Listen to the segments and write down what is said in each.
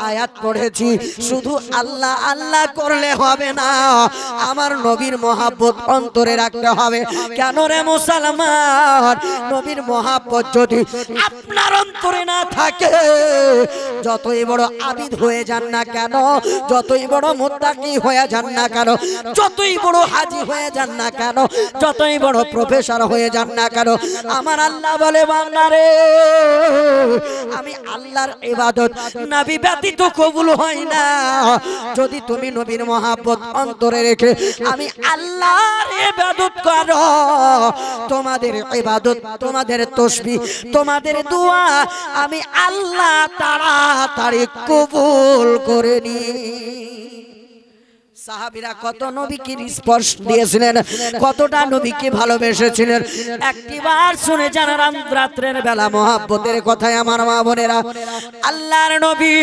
আয়াত পড়েছি, শুধু আল্লাহ আল্লাহ করলে হবে না, আমার নবীর মহব্বত অন্তরে রাখতে হবে। কেন রে মুসলমান, নবীর মহব্বত যদি আপনার অন্তরে না থাকে, যতই বড় আবিদ হয়ে যান না কেন, যতই বড় মুত্তাকি হয়ে যান না কেন, যতই বড় হাজি হয়ে যান না কেন, যতই বড় প্রফেসর হয়ে যান না কেন, আমার আল্লাহ বলে বান্দা রে, আমি আল্লাহর ইবাদত নবী ব্যতীত কবুল হয় না। যদি তুমি নবীর মহব্বত অন্তরে রেখে আমি আল্লাহর ইবাদত করো, তোমাদের ইবাদত, তোমাদের তাসবিহ, তোমাদের দোয়া আমি আল্লাহ তাড়াতাড়ি কবুল করে নি। সাহাবীরা কত নবীকে স্পর্শ দিয়েছিলেন, কতটা নবীকে ভালোবেসেছিলেন, একটিবার শুনে যান রাত্রের বেলা মহব্বতের কথায় আমার মা বোনেরা। আল্লাহর নবী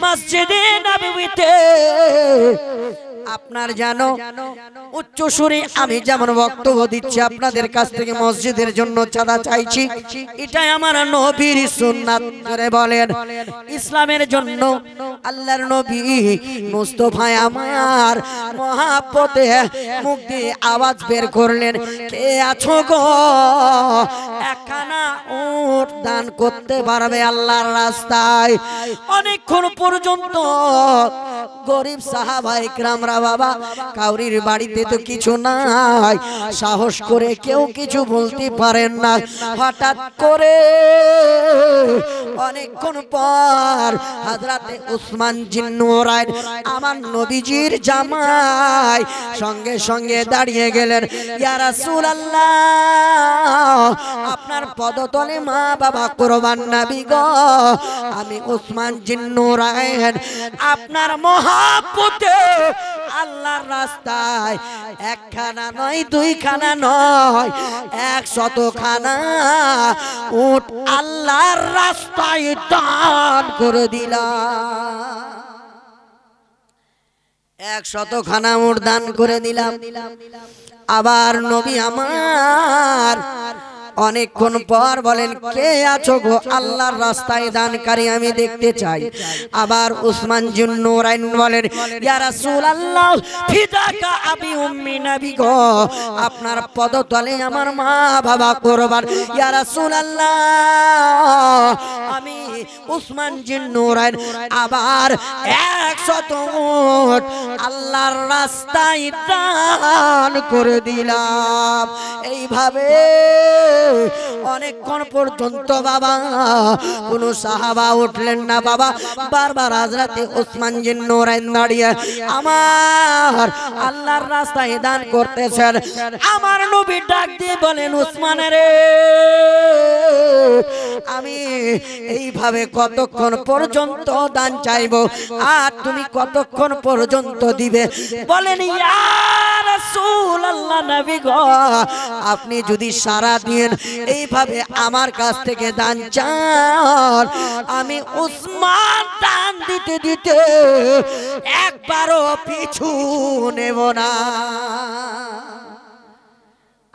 মসজিদে নববীতে আপনার জানো উচ্চ সুরে আমি যেমন বক্তব্য দিচ্ছি, আপনাদের কাছ থেকে মসজিদের জন্য চাঁদা চাইছি, এটাই আমার নবীর সুন্নাত করে বলেন। ইসলামের জন্য আল্লাহর নবী মুস্তাফা আমার মহব্বতে মুখ দিয়ে আওয়াজ বের করলেন, কে আছো গো একখানা উট দান করতে পারবে আল্লাহর রাস্তায়? অনেকক্ষণ পর্যন্ত গরিব সাহাবায়ে ইকরামরা বাবা, কাউরির বাড়িতে তো কিছু নাই, সাহস করে কেউ কিছু বলতে পারেন না। হঠাৎ করে অনেকক্ষণ পর হযরতে উসমান জিন্নুরাইন আমার নবীজির জামাই সঙ্গে সঙ্গে দাঁড়িয়ে গেলেন, ইয়া রাসূলুল্লাহ, আপনার পদতলে মা বাবা কুরবান নবী গো, আমি উসমান জিন্নুরাইন আপনার মহব্বতে আল্লাহর রাস্তায় একখানা নয়, দুইখানা নয়, 100 খানা উট আল্লাহর রাস্তায় দান করে দিলাম। 100 খানা উট দান করে দিলাম। আবার নবী আমার অনেকক্ষণ পর বলেন, কে আছো গো আল্লাহর রাস্তায় দানকারী, আমি দেখতে চাই। আবার উসমান জিন্নুরাইন বলেন, ইয়া রাসূলুল্লাহ ফিদাকা আবি উম্মি নবী গো, আপনার পদতলে আমার মা বাবা কুরবান। ইয়া রাসূলুল্লাহ, আমি উসমান জিন্নুরাইন আবার 100 উট আল্লাহর রাস্তায় দান করে দিলাম। এইভাবে অনেকক্ষণ পর্যন্ত বাবা কোন সাহাবা উঠলেন না বাবা। বারবার হযরতে উসমান জিন্নুরাইন দাঁড়িয়ে আমার আল্লাহর রাস্তায় দান করতেছেন। আমার নবী ডাক দিয়ে বলেন, উসমান রে, আমি এইভাবে কতক্ষণ পর্যন্ত দান চাইবো, আর তুমি কতক্ষণ পর্যন্ত দিবে? বলেন, ইয়া রাসূলুল্লাহ নবী গো, আপনি যদি সারা দিন এইভাবে আমার কাছ থেকে দান চান, আমি উসমান দান দিতে দিতে একবারও পিছু নেব না।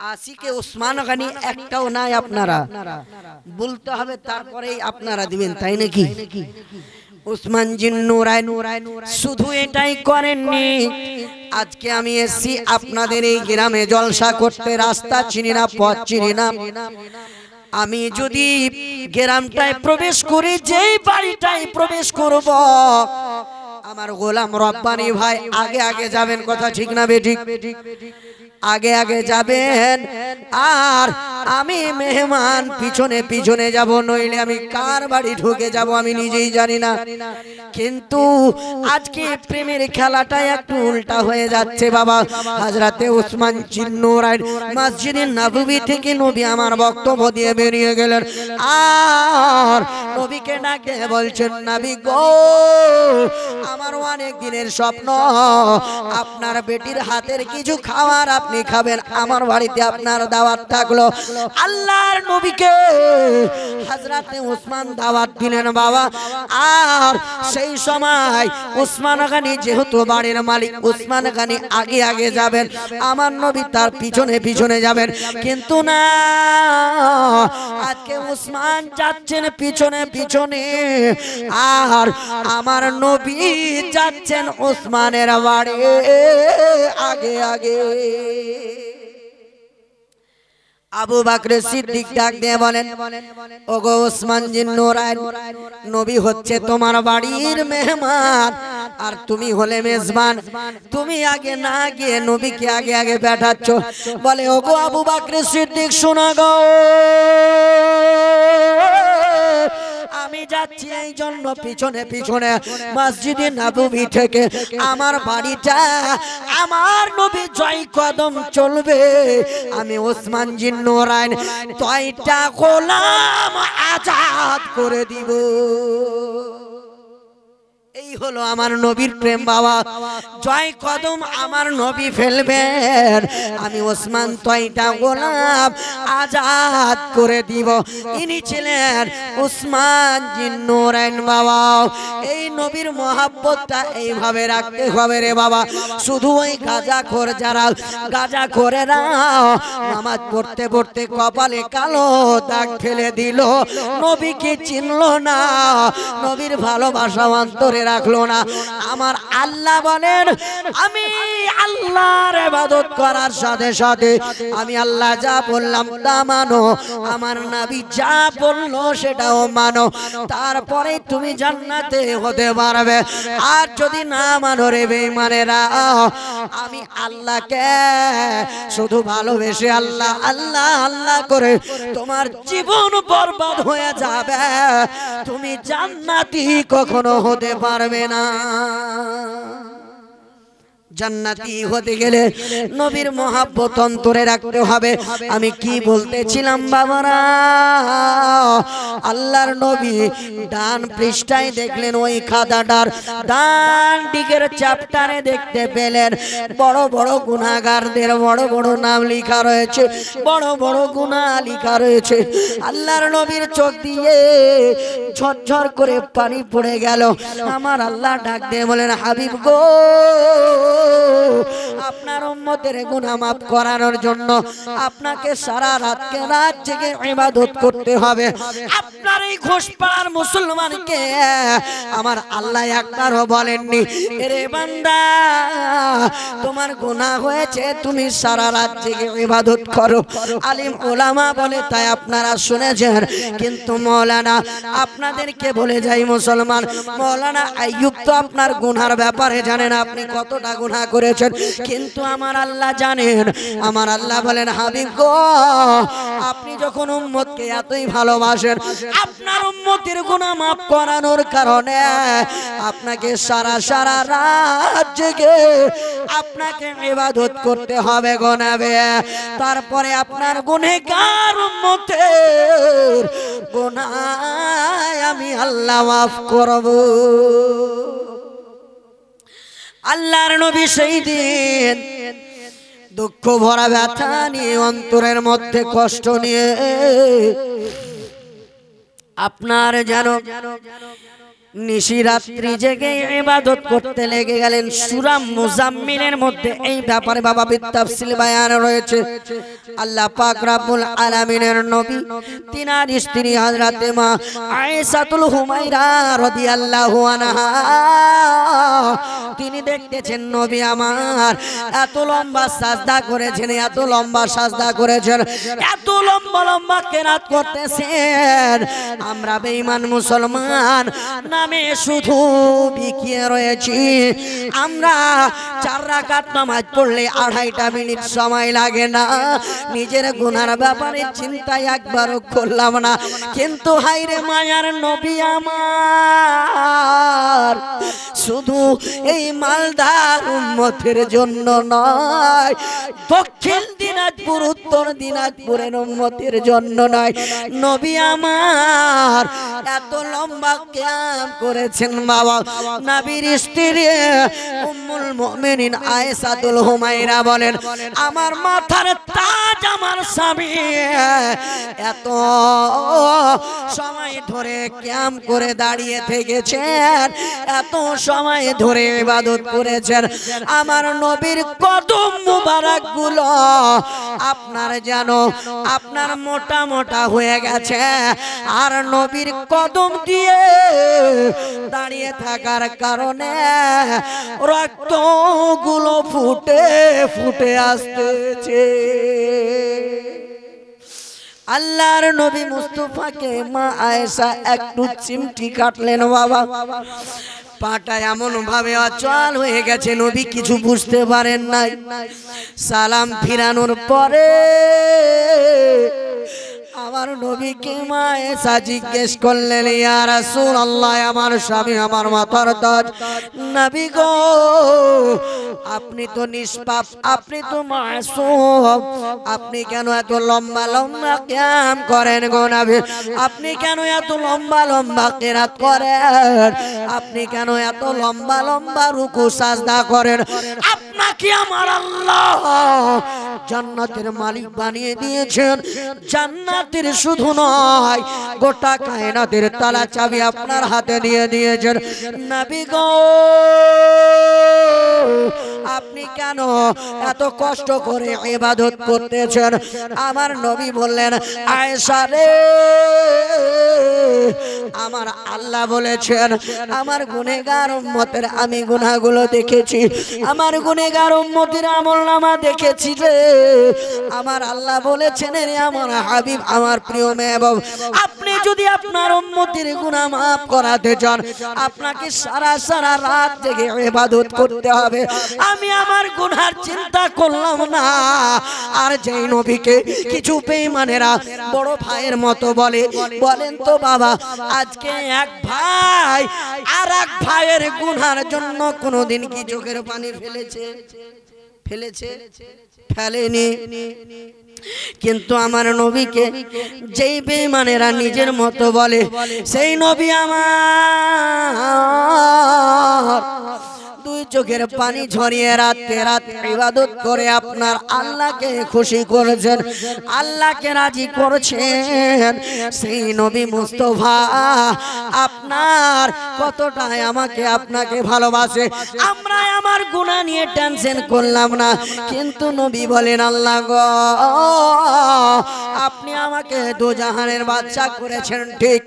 আশিকে উসমান গানি একটাও নাই, আপনারা বলতে হবে, তারপরেই আপনারা দিবেন, তাই নাকি? উসমান জিন্নুরাইন শুধু এটাই করেননি, আজকে আমি এসেছি আপনাদের এই গ্রামে জলসা করতে, রাস্তা চিনি না, পথ চিনি না। আমি যদি গ্রামটায় প্রবেশ করি, যেই বাড়িটায় প্রবেশ করব, আমার গোলাম রব্বানি ভাই আগে আগে যাবেন, কথা ঠিক না বেঠিক? আগে আগে যাবেন, আর আমি মেহমান পিছনে পিছনে যাব, নইলে আমি কার বাড়ি ঢুকে যাব আমি নিজেই জানি না। কিন্তু আজকে প্রেমের খেলাটা একটু উল্টা হয়ে যাচ্ছে বাবা। হযরতে উসমান জিন্নুরাইন মসজিদে নববী থেকে নবী আমার বক্তব্য দিয়ে বেরিয়ে গেলেন, আর নবীকে ডাকে বলছেন, নবী গো, আমার অনেক দিনের স্বপ্ন আপনার বেটির হাতের কিছু খাওয়ার আপনি আপনি খাবেন, আমার বাড়িতে আপনার দাওয়াত থাকলো। আল্লাহর নবীকে হযরতে ওসমান দাওয়াত দিলেন বাবা। আর সেই সময় ওসমান গনি যেহেতু বাড়ির মালিক, ওসমান গনি আগে আগে যাবেন, আমার নবী তার পিছনে পিছনে যাবেন। কিন্তু না, আজকে ওসমান যাচ্ছেন পিছনে পিছনে, আর আমার নবী যাচ্ছেন ওসমানের বাড়ি আগে আগে। আবু বকর সিদ্দিক ডাক দিয়ে বলেন, ওগো ওসমান জিন নূরাইন, নবী হচ্ছে তোমার বাড়ির মেহমান আর তুমি হলে মেজবান, তুমি আগে না গিয়ে নবীকে আগে আগে পাঠাচ্ছ। বলে ওগো আবু বকর সিদ্দিক শোনো গো, আমি যাচ্ছি এই জন্য পিছনে পিছনে মসজিদে নববী থেকে আমার বাড়িটা আমার নবী জয় কদম চলবে। আমি ওসমান জিন নূরাইন ৬টা গোলাম আজাদ করে দিব। এই হলো আমার নবীর প্রেম বাবা। জয় কদম আমার নবী ফেলবেন, আমি ওসমান ৬টা গোলাম আজাদ করে দিব। ইনি ছিলেন ওসমান জিন নূরাইন বাবা। এই নবীর মহব্বতটা এইভাবে রাখতে হবে রে বাবা। শুধু ওই গাঁজাখোর যারা গাঁজাখোরেরা নামাজ পড়তে পড়তে কপালে কালো দাগ ফেলে দিল, নবীকে চিনলো না, নবীর ভালোবাসা অন্তরে রাখলো না। আমার আল্লাহ বলেন, আমি আল্লাহর ইবাদত করার সাথে সাথে আমি আল্লাহ যা বললাম তা মানো, আমার নবী যা বললো সেটাও মানো, তারপরে তুমি জান্নাতে হতে পারবে। আর যদি না মানো রে বেঈমানেরা, আমি আল্লাহকে শুধু ভালোবেসে আল্লাহ আল্লাহ আল্লাহ করে তোমার জীবন বরবাদ হয়ে যাবে, তুমি জান্নাতি কখনো হতে পারবে না। জান্নাতি হতে গেলে নবীর মহব্বত অন্তরে রাখতে হবে। আমি কি বলতেছিলাম বাবারা, আল্লাহর নবী ডান পৃষ্ঠায় দেখলেন ওই খাতাটার ডান দিকের চ্যাপ্টারে দেখতে পেলেন বড় বড় গুনাহগারদের বড় বড় নাম লেখা রয়েছে, বড় বড় গুনাহ লেখা রয়েছে। আল্লাহর নবীর চোখ দিয়ে ঝরঝর করে পানি পড়ে গেল। আমার আল্লাহ ডাক দিয়ে বলেন, হাবিব গো, আপনার উম্মতের গুনাহ মাফ করানোর জন্য আপনাকে সারা রাতকে রাত জেগে ইবাদত করতে হবে। আপনার এই ঘোষপাড়ার মুসলমানকে আমার আল্লাহ একবারও বলেননি, এরে বান্দা তোমার গুনাহ হয়েছে, তুমি সারা রাত জেগে ইবাদত করো। আলিম ওলামা বলে তাই আপনারা শুনেছেন, কিন্তু মৌলানা আপনাদেরকে বলে যাই মুসলমান, মৌলানা আইয়ুব তো আপনার গুনার ব্যাপারে জানেন আপনি কতটা গুনাহ করেছেন, কিন্তু আমার আল্লাহ জানেন। আমার আল্লাহ বলেন, হাবিব গো, আপনি যখন উম্মতকে এতই ভালোবাসেন, আপনার উম্মতের গুনাহ মাফ করানোর কারণে আপনাকে সারা সারা রাত জেগে আপনাকে ইবাদত করতে হবে গোনাবে। তারপরে আপনার গুনাহগার উম্মতের গুনাহ আমি আল্লাহ মাফ করব। আল্লাহর নবী সেই দিন দুঃখ ভরা ব্যথা নিয়ে অন্তরের মধ্যে কষ্ট নিয়ে আপনার যেন নিশি রাত্রি জেগে ইবাদত করতে লেগে গেলেন। সূরা মুজাম্মিলের মধ্যে এই ব্যাপারে বাবা তাফসীল বায়ান রয়েছে। আল্লাহ পাক রব্বুল আলামিনের নবী তিনার স্ত্রী হযরতে মা আয়েশাতুল হুমায়রা রাদিয়াল্লাহু আনহা, তিনি দেখতেছেন নবী আমার এত লম্বা সাজদা করেছেন, এত লম্বা সাজদা করেছেন, এত লম্বা লম্বা কেরাত করতেছেন, আমরা বেঈমান মুসলমান নামে শুধু বিকিয়ে রয়েছি। আমরা 4 রাকাত নামাজ পড়লে 2.5 মিনিট সময় লাগে না, নিজের গুনার ব্যাপারে চিন্তা একবারও করলাম না। কিন্তু হায়রে মায়ার নবী আমার আমার শুধু এই মালদার উম্মতের জন্য নয়, দক্ষিণ দিনাজপুর উত্তর দিনাজপুরের উম্মতের জন্য নয়, নবী আমার এত লম্বা কিয়াম করেছেন বাবা। নবীর স্ত্রী উম্মুল মুমিনিন আয়েশাতুল হুমায়রা বলেন, আমার মাথার তাজ আমার স্বামী এত সময় ধরে কিয়াম করে দাঁড়িয়ে থেকেছেন, এত সময় ধরে ইবাদত করেছেন, আমার নবীর কদম মুবারক গুলো আপনার যেন আপনার মোটা মোটা হয়ে গেছে, আর নবীর কদম দিয়ে দাঁড়িয়ে থাকার কারণে রক্তগুলো ফুটে ফুটে আসতেছে। আল্লাহর নবী মুস্তাফাকে মা আয়েশা একটু চিমটি কাটলেন বাবা, পাটা এমন ভাবে অচল হয়ে গেছে নবী কিছু বুঝতে পারেন নাই। সালাম ফিরানোর পরে আমার নবীকে মা আয়েশা জিজ্ঞেস করলেন, ইয়া রাসূলুল্লাহ, আমার স্বামী আমার মাথার তাজ, নবী গো আপনি তো নিষ্পাপ, আপনি তো মাসুম, আপনি কেন এত লম্বা লম্বা কিয়াম করেন গো নবী? আপনি কেন এত লম্বা লম্বা কিরাত করেন? আপনি কেন এত লম্বা লম্বা রুকু সাজদা করেন? আপনাকে আমার আল্লাহ জান্নাতের মালিক বানিয়ে দিয়েছেন। জান্নাতের শুধু নয়, গোটা কায়নাতের তালা চাবি আপনার হাতে দিয়ে দিয়েছেন। নবী গো আপনি কেন এত কষ্ট করে ইবাদত করতেছেন? আমার নবী বললেন, আয়েশা রে, আমার আল্লাহ বলেছেন আমার গুনাহগার উম্মতের আমি গুনাহগুলো দেখেছি, আমার গুনাহগার উম্মতের আমলনামা দেখেছি রে। আমার আল্লাহ বলেছেন, রে আমার হাবিব, আমার প্রিয় মেহবুব, আপনি যদি আপনার উম্মতের গুনাহ maaf করাতে চান, আপনাকে সারা সারা রাত জেগে ইবাদত করতে হবে। আমি আমার গুনার চিন্তা করলাম না। আর যেই নবীকে কিছু বেঈমানেরা বড় ভাইয়ের মতো বলে, বলেন তো বাবা, আজকে এক ভাই আর এক ভাইয়ের গুনার জন্য কোনোদিন কি চোখের পানি ফেলেছে? ফেলেছে? ফেলেনি। কিন্তু আমার নবীকে যেই বেঈমানেরা নিজের মতো বলে, সেই নবী আমার দুই চোখের পানি ঝরিয়ে রাতে রাত ইবাদত করে আপনার আল্লাহকে খুশি করেছেন, আল্লাহকে রাজি করেছেন। সেই নবী মুস্তাফা আপনার কতটাই আমাকে আপনাকে ভালোবাসে। আমরা আমার গুনাহ নিয়ে টেনশন করলাম না, কিন্তু নবী বলেন, আল্লাহ গো আপনি আমাকে দুজাহানের বাদশা করেছেন ঠিক,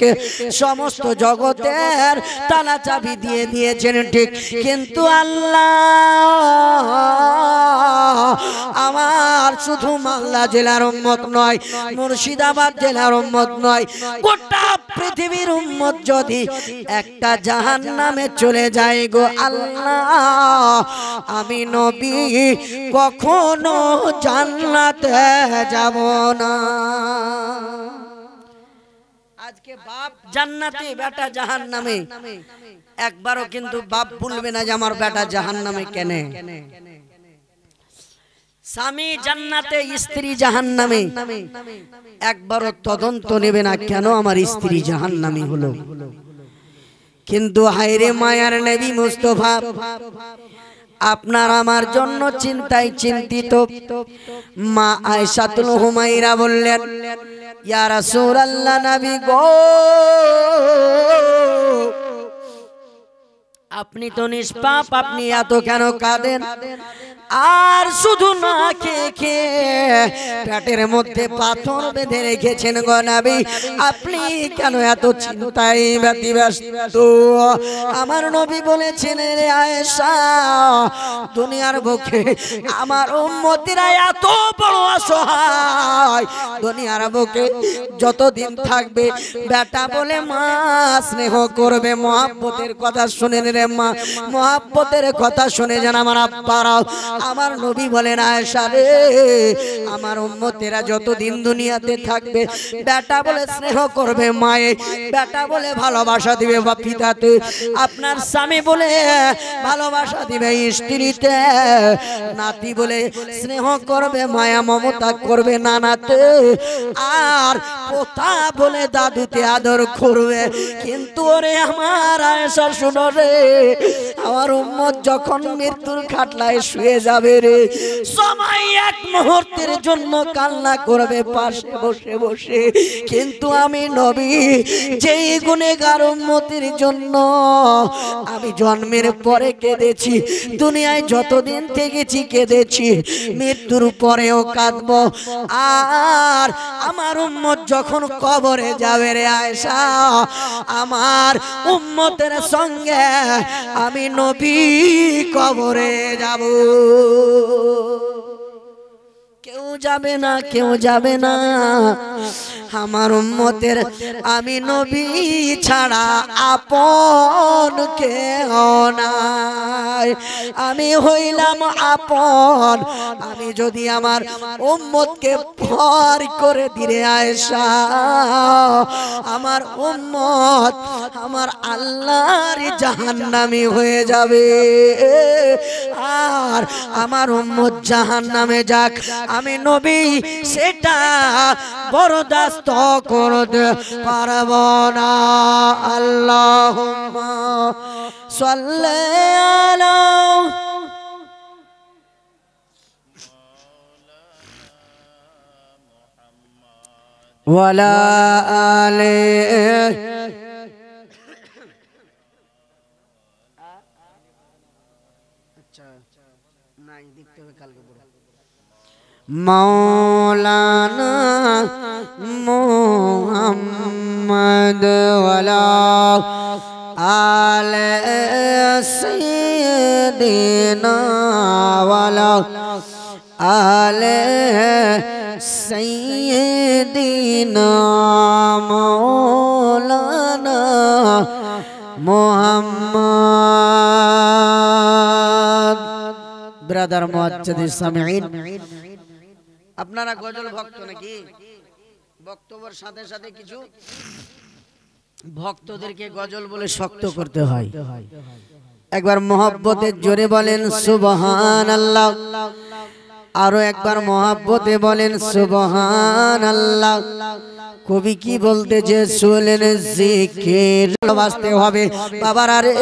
সমস্ত জগতের তালা চাবি দিয়ে দিয়েছেন ঠিক, কিন্তু আল্লাহ আমার শুধু মালদা জেলার উম্মত নয়, মুর্শিদাবাদ জেলার উম্মত নয়, গোটা পৃথিবীর উম্মত যদি একটা জাহান্নামে চলে যায় গো আল্লাহ, আমি নবী কখনো জান্নাতে যাব না। আজকে বাপ জান্নাতে, বেটা জাহান্নামে, একবারও কিন্তু বাপ বলবে না যে আমার বেটা জাহান্নামে কেন। স্বামী জান্নাতে, স্ত্রী জাহান্নামে, একবারও তদন্ত নেবে না কেন আমার স্ত্রী জাহান্নামী হলো। কিন্তু হায়রে মায়ার নবী মুস্তাফা আপনার আমার জন্য চিন্তায় চিন্তিত। মা আয়েশাতুল হুমায়রা বললেন, ইয়া রাসূলুল্লাহ, নবী গো আপনি তো নিষ্পাপ, আপনি এত কেন কাঁদেন? আর শুধু না খেয়ে খেয়ে পেটের মধ্যে পাথর বেঁধে রেখেছেন গো নবী, আপনি কেন এত চিন্তায় ব্যতিব্যস্ত? আমার নবী বলেছেন, রে আয়েশা, দুনিয়ার বুকে আমার উম্মতিরা এত বড় অসহায়, দুনিয়ার বুকে যতদিন থাকবে বেটা বলে মা স্নেহ করবে, মহব্বতের কথা শুনেন রে মা মহব্বতের কথা শুনে যান আমার আব্বারা। আমার নবী বলেন আয়েশা রে, আমার উম্মতেরা যতদিন দুনিয়াতে থাকবে বেটা বলে স্নেহ করবে মায়ে, বেটা বলে ভালোবাসা দিবে বা পিতাতে, আপনার স্বামী বলে ভালোবাসা দিবে স্ত্রীতে, নাতি বলে স্নেহ করবে মায়া মমতা করবে নানাতে, আর পোতা বলে দাদুতে আদর করবে। কিন্তু ওরে আমার আয়েশা শুনো রে, আমার উম্মত যখন মৃত্যুর খাটলায় শুয়ে যাবে রে, সবাই এক মুহূর্তের জন্য কান্না করবে পাশে বসে বসে, কিন্তু আমি নবী যেই গুনেগার উম্মতের জন্য আমি জন্মের পরে কেঁদেছি, দুনিয়ায় যতদিন থেকেছি কেঁদেছি, মৃত্যুর পরেও কাঁদবো। আর আমার উম্মত যখন কবরে যাবে রে আয়েশা, আমার উম্মতের সঙ্গে আমি নবী কবরে যাব। কেউ যাবে না, কেউ যাবে না আমার উম্মতের, আমি নবী ছাড়া আপন কেউ নাই। আমি হইলাম আপন আমি যদি আমার উম্মতকে ভর করে দিলে আয়েশা, আমার উম্মত আমার আল্লাহর জাহান্নামী হয়ে যাবে। আর আমার উম্মত জাহান্নামে যাক, আমি নবী সেটা বরদাস্ত করতে পারব না। আল্লাহুম্মা সাল্লি আলা ওয়ালা আলে। মৌলানা মুহাম্মদ ওয়ালা আলে সাইয়্যিদিনা ওয়ালা আলে সাইয়্যিদিনা মৌলানা মুহাম্মদ। ব্রাদার মুআজ্জাদিস সামিঈন, আপনারা গজল ভক্ত নাকি? বক্তব্যের সাথে সাথে কিছু ভক্তদেরকে গজল বলে শক্ত করতে হয়। একবার মহব্বতের জোরে বলেন সুবহানাল্লাহ, আরো একবার মহব্বতে বলেন সুবহানাল্লাহ। কবি কি বলতে যে শুনলেন, জিকির ভালোবাসতে হবে বাবার। আরে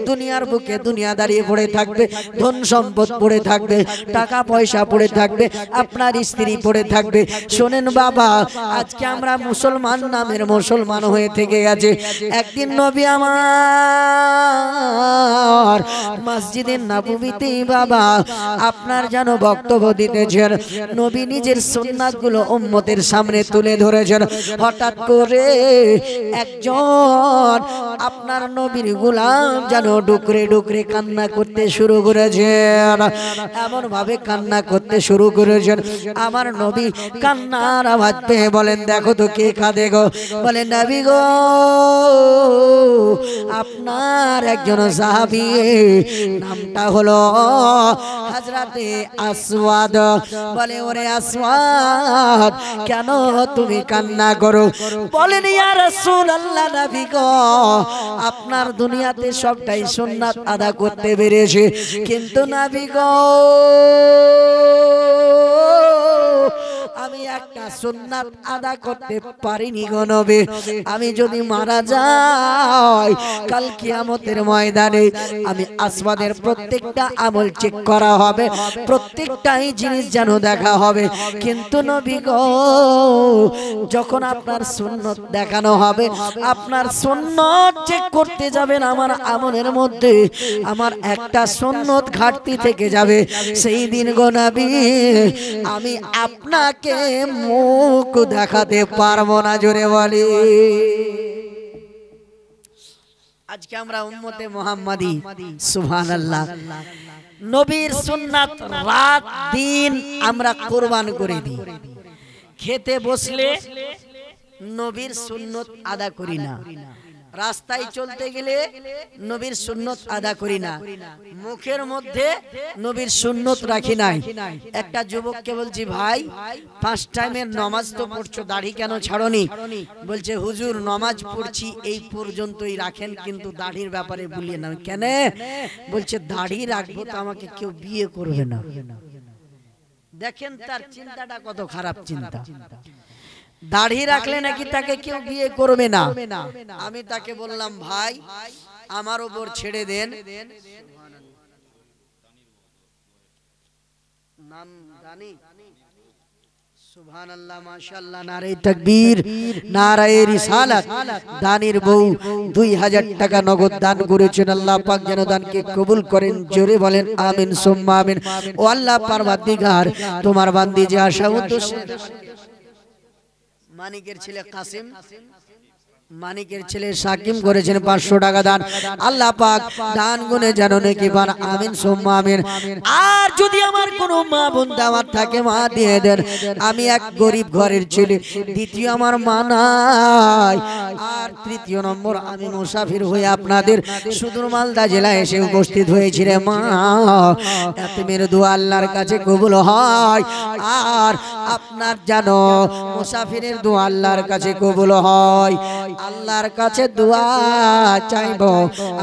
দুনিয়ার বুকে দুনিয়া দাঁড়িয়ে পড়ে থাকবে, ধন সম্পদ পড়ে থাকবে, টাকা পয়সা পড়ে থাকবে, আপনার স্ত্রী পড়ে থাকবে। শোনেন বাবা, আজকে আমরা মুসলমান নামের মুসলমান হয়ে থেকে গেছে। একদিন নবী আমার মসজিদে নববীতে বাবা আপনার যেন বক্তব্য দিতেছেন, নবী নিজের সুন্নাতগুলো উম্মতের সামনে তুলে ধরেছেন। হঠাৎ করে একজন আপনার নবীর গোলাম যেন ডুকরে ডুকরে কান্না করতে শুরু করেছেন, এমন ভাবে কান্না করতে শুরু করেছেন। আমার নবী কান্নার আওয়াজ পেয়ে বলেন, দেখো তো কে কাঁদে গো? বলে নবী গো, আপনার একজন সাহাবী, নামটা হলো হযরতে আসওয়াদ। বলে ওরে আসওয়াদ, কেন তুমি কান্না করো? বলেন ইয়া রাসূলুল্লাহ, নবী গো, আপনার দুনিয়াতে সবটাই সুন্নাত আদা করতে পেরেছে, কিন্তু নবী গো আমি একটা সুন্নাত আদা করতে পারিনি গো নবী। আমি যদি মারা যাই কাল কিয়ামতের ময়দানে আমি আসওয়াদের প্রত্যেকটা আমল চেক করা হবে, প্রত্যেকটাই জিনিস যেন দেখা হবে। কিন্তু নবী গো, যখন আপনার সুন্নত দেখানো হবে, আপনার সুন্নত চেক করতে যাবেন, আমার আমলের মধ্যে আমার একটা সুন্নত ঘাটতি থেকে যাবে। সেই দিন গো নবী আমি আপনাকে মুখ দেখাতে পারবো না। জোরে বলি। আজকে আমরা উম্মতে মুহাম্মাদি, সুবহানাল্লাহ, নবীর সুন্নাত রাত দিন আমরা কুরবান করে দিই। খেতে বসলে নবীর সুন্নত আদা করি না, রাস্তায় চলতে গেলে নবীর সুন্নত আদা করি না, মুখের মধ্যে নবীর সুন্নত রাখি নাই। একটা যুবককে বলছি, ভাই 5 টাইমের নামাজ তো পড়ছো, দাড়ি কেন ছাড়োনি? বলছে, হুজুর নামাজ পড়ছি এই পর্যন্তই রাখেন, কিন্তু দাড়ির ব্যাপারে বলিয়ে না। কেন? বলছে, দাড়ি রাখবো তো আমাকে কেউ বিয়ে করবে না। দেখেন তার চিন্তাটা কত খারাপ চিন্তা। দাড়ি রাখলে নাকি তাকে কেউ বিয়ে করবে না। আমি তাকে বললাম, ভাই আমার উপর ছেড়ে দেন, নাম জানি, সুবহানাল্লাহ, মাশাআল্লাহ, নারে তাকবীর, নারে রিসালাত। দানির বউ 2000 টাকা নগদ দান করেছেন। আল্লাহ পাক যেন দানকে কবুল করেন, জোরে বলেন আমিন সুম্মা আমিন। ও আল্লাহ পারওয়ারদিগার, তোমার বান্দি যে আশা উদ্দেশ্যে, মানিকের ছেলে কাসিম, মানিকের ছেলে সাকিম করেছেন 500 টাকা দান। আল্লাহ পাক দান গুনে জানো নাকি বান, আমিন সুম্মা আমিন। আর যদি আমার কোনো মা বোন দাওয়াত থাকে, মা দিয়ে দেন। আমি এক গরিব ঘরের ছেলে, দ্বিতীয় আমার মা নাই, আর তৃতীয় নম্বর আমি মুসাফির হয়ে আপনাদের সুদূর মালদা জেলায় এসে উপস্থিত হয়েছি রে মা। এতিমের দোয়া আল্লাহর কাছে কবুল হয়, আর আপনার জানো মুসাফিরের দোয়া আল্লাহর কাছে কবুল হয়। আল্লাহর কাছে দোয়া চাইব,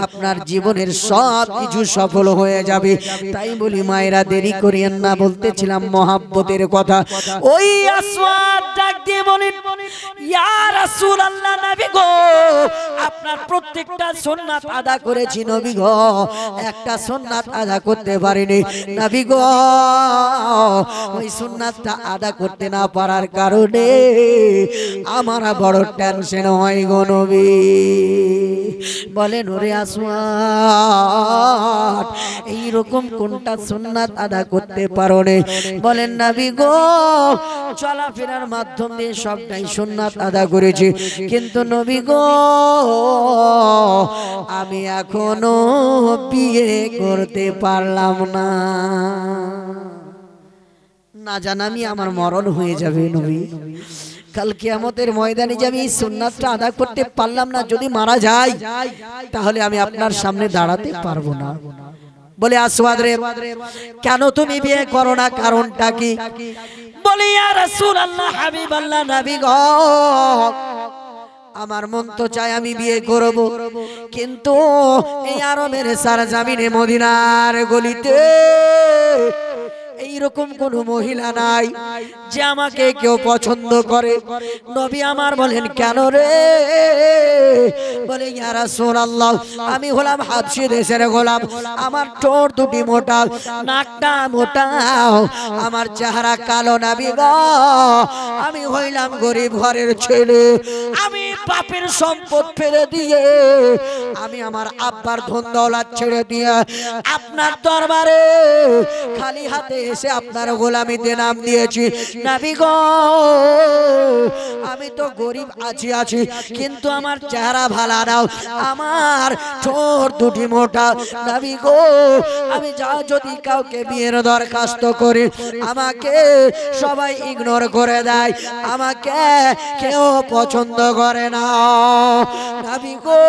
আপনার জীবনের সব কিছু সফল হয়ে যাবে। তাই বলি মায়েরা, দেরি করিয়েন না। বলতেছিলাম মহাব্বতের কথা। ওই আসওয়াদ ডাক দিয়ে বলেন, ইয়া রাসূলুল্লাহ, নবী গো, আপনার প্রত্যেকটা সুন্নাত আদা করেছি নবী গো, একটা সুন্নাত আদা করতে পারিনি নবী গো। ওই সুন্নাতটা আদা করতে না পারার কারণে আমার বড় টেনশন হয় গো নবী। বলেন, ওরে আসওয়াদ, এইরকম কোনটা সুন্নাত আদা করতে পারো নে? বলেন, নবী গো, চলাফেরার মাধ্যম দিয়ে সবটাই সুন্নাত আদা করেছি, কিন্তু নবী গো আমি এখনো বিয়ে করতে পারলাম না। না জানামি আমার মরণ হয়ে যাবে নবী। কাল কিয়ামতের ময়দানে যে আমি এই সুন্নাতটা আদা করতে পারলাম না, যদি মারা যাই তাহলে আমি আপনার সামনে দাঁড়াতে পারবো না। বলে, আসওয়াদ রে, কেন তুমি বিয়ে করো না? কারণটা কি? বলে, ইয়া রাসূলুল্লাহ, হাবিবাল্লাহ, নবী গো, আমার মন তো চায় আমি বিয়ে করব, কিন্তু এই আরবের সরজমিনে মদিনার গলিতে এইরকম কোন মহিলা নাই যে আমাকে কেউ পছন্দ করে। নবী আমার বলেন, কেন রে? বলে, ইয়া রাসূলুল্লাহ, আমি হলাম হাবশী দেশের গোলাম, আমার ঠোঁট দুটি মোটা, নাকটা মোটা, আমার চেহারা কালো নবী গো, আমি হইলাম গরিব ঘরের ছেলে, আমি বাপের সম্পদ ফেলে দিয়ে, আমি আমার আব্বার ধন দৌলত ছেড়ে দিয়ে আপনার দরবারে খালি হাতে এসে আপনার গোলামিতে নাম দিয়েছি নবী গো। আমি তো গরিব আছি, কিন্তু আমার চেহারা ভালো নাও, আমার ঠোঁট দুটি মোটা নবী গো। আমি যা যদি কাউকে বিয়ের দরখাস্ত করি, আমাকে সবাই ইগনোর করে দেয়, আমাকে কেউ পছন্দ করে না নবী গো।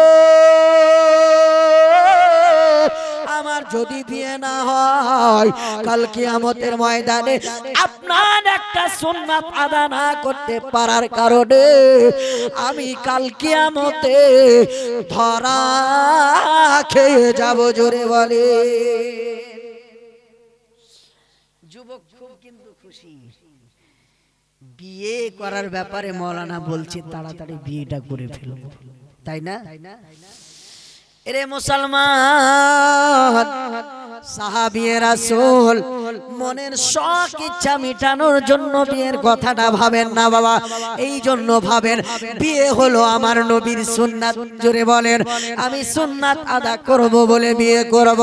আমার যদি বিয়ে না হয়, কাল কিয়ামতের ময়দানে আপনার একটা সুন্নাত আদা না করতে পারার কারণে আমি কাল কিয়ামতে ধরা খেয়ে যাব। জোরে বলে। যুবক খুব কিন্তু খুশি, বিয়ে করার ব্যাপারে মৌলানা বলছে তাড়াতাড়ি বিয়েটা করে ফেলব, তাই না? এরে মুসলমান, সাহাবিয়ে রাসূল মনের শখ ইচ্ছা মিটানোর জন্য বিয়ের কথাটা ভাবেন না বাবা, এই জন্য ভাবেন বিয়ে হলো আমার নবীর সুন্নাত। জোরে বলেন, আমি সুন্নাত আদা করব বলে বিয়ে করব।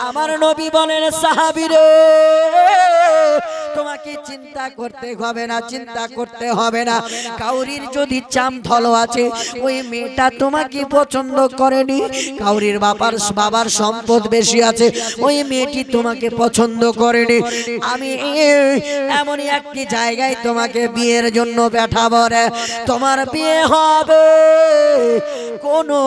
আমার নবী বলেন, সাহাবীরে তোমাকে চিন্তা করতে হবে না, চিন্তা করতে হবে না। কাউরির যদি চাম ধলো আছে, ওই মেয়েটা তোমাকে পছন্দ করেনি। কাউরির বাবার সম্পদ বেশি আছে, ওই মেয়েটি তোমাকে পছন্দ করেনি। আমি এমনই একটি জায়গায় তোমাকে বিয়ের জন্য পাঠাবো রে। তোমার বিয়ে হবে কোনো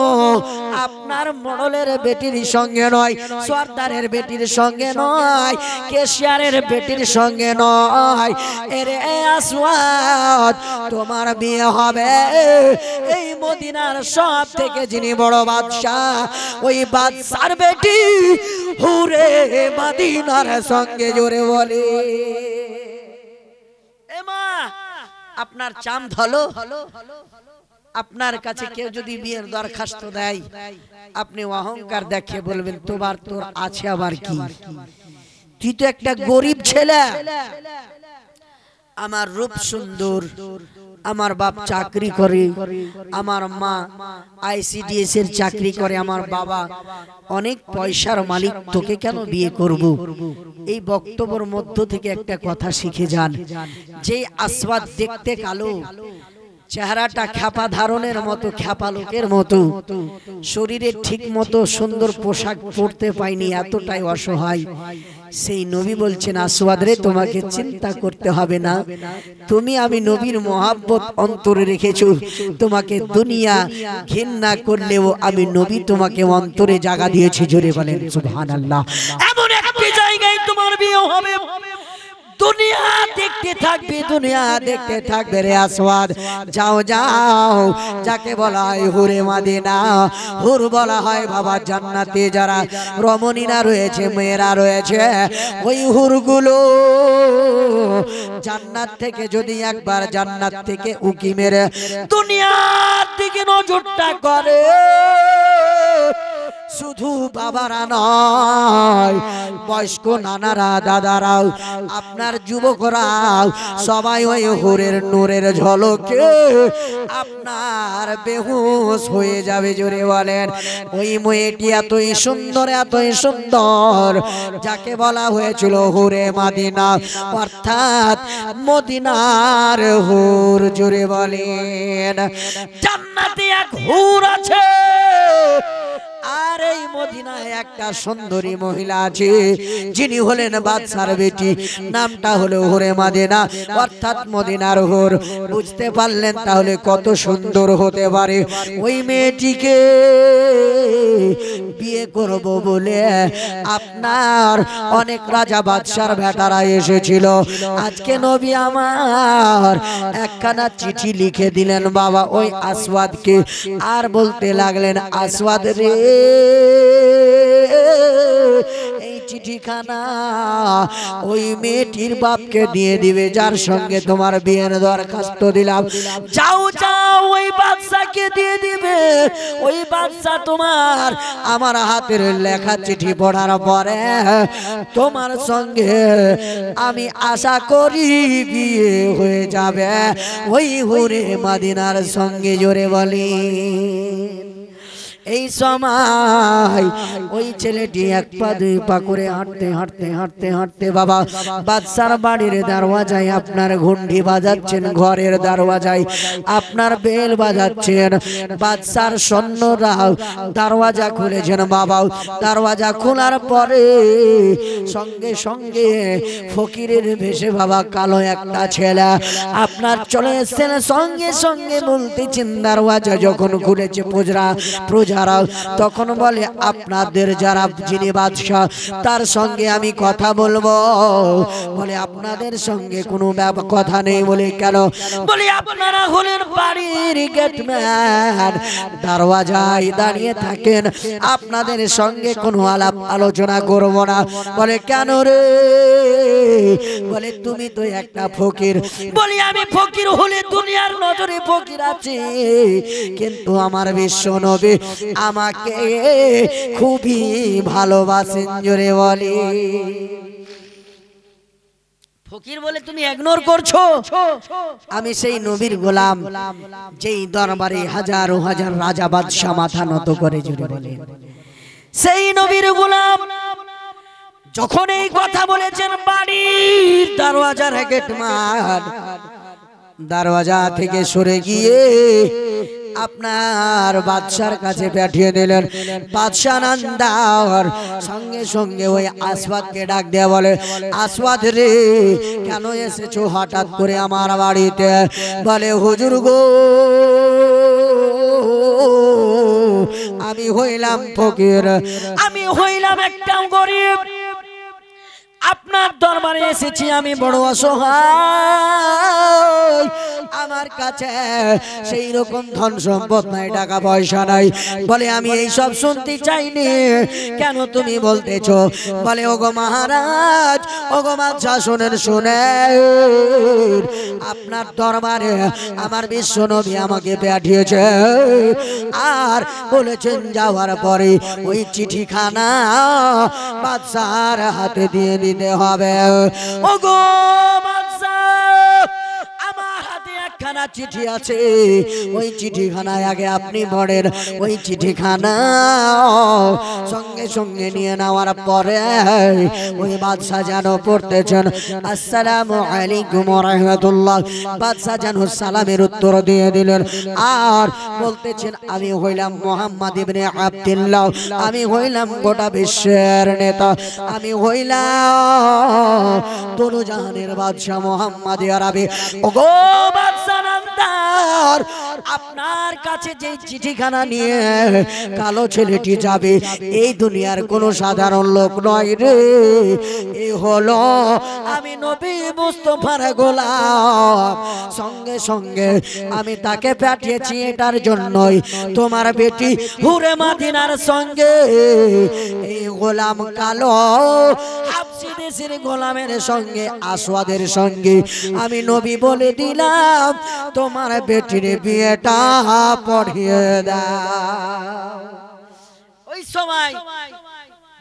আপনার মোড়লের বেটির সঙ্গে নয়, সর্দারের বেটির সঙ্গে নয়, কেশিয়ারের বেটির সঙ্গে নয়। এরে আসওয়াদ, তোমার বিয়ে হবে এই মদিনার সব থেকে যিনি বড় বাদশাহ, ওই বাদশার বেটি হুরে মদিনার সঙ্গে। জোরে বলে এ মা, আপনার চাম ধলো। আপনার কাছে কেউ যদি বিয়ের দরখাস্ত দেয়, আপনি অহংকার দেখে বলবেন তোর আছে আবার কি, তুই তো একটা গরিব ছেলে। আমার রূপ সুন্দর, আমার বাপ চাকরি করে, আমার মা আইসিডিএস এর চাকরি করে, আমার বাবা অনেক পয়সার মালিক, তোকে কেন বিয়ে করব? এই বক্তব্যের মধ্য থেকে একটা কথা শিখে যান, যে আসওয়াদ দেখতে কালো, চেহারাটা খ্যাপা ধারণের মতো, খ্যাপা লোকের মতো, শরীরে ঠিক মতো সুন্দর পোশাক পরতে পাইনি, এতটাই অসহায়, সেই নবী বলছেন আসওয়াদ রে, তোমাকে চিন্তা করতে হবে না। তুমি আমি নবীর মহাব্বত অন্তরে রেখেছো, তোমাকে দুনিয়া ঘৃণা করলেও আমি নবী তোমাকে অন্তরে জায়গা দিয়েছি। জোরে বলেন সুবহানাল্লাহ। এমন একটি জায়গায় তোমার বিয়ে হবে, দুনিয়া দেখতে থাকবে, দুনিয়া দেখতে থাকবে রে আসওয়াদ। যাও যাও, যাকে বলা হয় হুরে মদিনা, হুর বলা হয় বাবা জান্নাতে যারা রমণীরা রয়েছে, মেয়েরা রয়েছে, ওই হুরগুলো জান্নাত থেকে যদি একবার জান্নাত থেকে উকি মেরে দুনিয়ার দিকে নজরটা করে, শুধু বাবারা নয়, বয়স্ক নানারা, দাদারাও, আপনার যুবকরাও সবাই ওই হুরের নূরের ঝলকে আপনার বেহুশ হয়ে যাবে। জোরে বলেন ওই মেয়েটি এতই সুন্দর, এতই সুন্দর, যাকে বলা হয়েছিল হুরে মদিনা, অর্থাৎ মদিনার হুর। জোরে বলেন জান্নাতে এক হুর আছে, আর এই মদিনায় একটা সুন্দরী মহিলা আছে, যিনি হলেন বাদশার বেটি, নামটা হলো হুরে মদিনা, অর্থাৎ মদিনার হুর। বুঝতে পারলেন তাহলে কত সুন্দর হতে পারে। ওই মেয়েটিকে বিয়ে করব বলে আপনার অনেক রাজা বাদশার বেটারা এসেছিল। আজকে নবী আমার একখানা চিঠি লিখে দিলেন বাবা ওই আসওয়াদকে, আর বলতে লাগলেন আসওয়াদ রে, এই চিঠিখানা ওই মেয়েটির বাপকে দিয়ে দিবে, যার সঙ্গে তোমার বিয়ের দরখাস্ত দিলাম। যাও যাও, ওই বাদশাকে দিয়ে দিবে। ওই বাদশা তোমার আমার হাতের লেখা চিঠি পড়ার পরে তোমার সঙ্গে আমি আশা করি বিয়ে হয়ে যাবে ওই হুরে মদিনার সঙ্গে। জোরে বলি এই সময় ওই ছেলেটি এক পা দুই পা করে হাঁটতে হাঁটতে হাঁটতে হাঁটতে বাবা বাদশার বাড়ির দরওয়াজায় আপনার ঘন্টি বাজাচ্ছেন, ঘরের দরওয়াজায় আপনার বেল বাজাচ্ছেন। বাদশার সৈন্যরা দরওয়াজা খুলেছেন বাবা। দরওয়াজা খোলার পরে সঙ্গে সঙ্গে ফকিরের ভেষে বাবা কালো একটা ছেলে আপনার চলে এসেছেন। সঙ্গে সঙ্গে বলতেছেন, দরওয়াজা যখন খুলেছে প্রজারা তখন বলে, আপনাদের যারা যিনি বাদশাহ তার সঙ্গে আমি কথা বলবো। বলে আপনাদের সঙ্গে কোনো কথা নেই। বলে কেন? বলে আপনারা হলেন বাড়ির গেটম্যান, দরওয়াজায় দাঁড়িয়ে থাকেন, আপনাদের সঙ্গে কোনো আলাপ আলোচনা করব না। বলে কেন রে? বলে তুমি তো একটা ফকির। বলি আমি ফকির হলে দুনিয়ার নজরে ফকির আছে, কিন্তু আমার বিশ্ব নবী আমাকে খুবই ভালোবাসেন। জোরে বলি ফকির বলে তুমি ইগনোর করছো। আমি সেই নবীর গোলাম, যেই দরবারে হাজারো হাজার রাজা বাদশা মাথা নত করে। জোরে বলে সেই নবীর গোলাম যখন এই কথা বলেছেন বাড়ির দরওয়াজার গেটম্যান দরওয়াজা থেকে সরে গিয়ে আপনার বাদশার কাছে পাঠিয়ে দিলেন। বাদশা নান্দার সঙ্গে সঙ্গে ওই আসওয়াদকে ডাক দেয়া বলে, আসওয়াদ রে, কেন এসেছো হঠাৎ করে আমার বাড়িতে? বলে, হুজুর গো, আমি হইলাম ফকির, আমি হইলাম একটা গরিব, আপনার দরবারে এসেছি, আমি বড় অসহায়, আমার কাছে সেই রকম ধন সম্পদ নাই, টাকা পয়সা নাই। বলে, আমি এই সব শুনতে চাইনি, কেন তুমি বলতেছো? বলে, ওগো মহারাজ, ওগো বাদশা, শোনেন শোনেন, আপনার দরবারে আমার বিশ্ব নবী আমাকে পাঠিয়েছে আর বলেছেন যাওয়ার পরে ওই চিঠিখানা বাদশার হাতে দিয়ে দিতে হবে। ওগো বাদশা, আমার হাতে একখানা চিঠি আছে, ওই চিঠিখানায় আগে আপনি পড়েন। ওই চিঠিখানা সঙ্গে সঙ্গে নিয়ে নেওয়ার পরে ওই বাদশা যেন পড়তেছেন, আসসালামু আলাইকুম ওয়া রাহমাতুল্লাহ। বাদশা যেন সালামের উত্তর দিয়ে দিলেন আর বলতেছেন, আমি হইলাম মুহাম্মদ ইবনে আব্দুল্লাহ, আমি হইলাম গোটা বিশ্বের নেতা, আমি হইলাম দোনো জাহানের বাদশা মুহাম্মদ আরবি। ওগো বাদশা নামদার, আপনার কাছে যে চিঠিখানা নিয়ে কালো ছেলেটি যাবে, এই দুনিয়ার কোনো সাধারণ লোক নয় রে, এই হলো আমি নবী মুস্তাফার গোলাম। সঙ্গে সঙ্গে আমি তাকে পাঠিয়েছি এটার জন্যই, তোমার বেটি হুরে মাদিনার সঙ্গে এই গোলাম কালো হাবশী দেশের গোলামের সঙ্গে, আসওয়াদের সঙ্গে আমি নবী বলে দিলাম তোমার বেটির বিয়েটা পড়িয়ে দাও। ওই সময়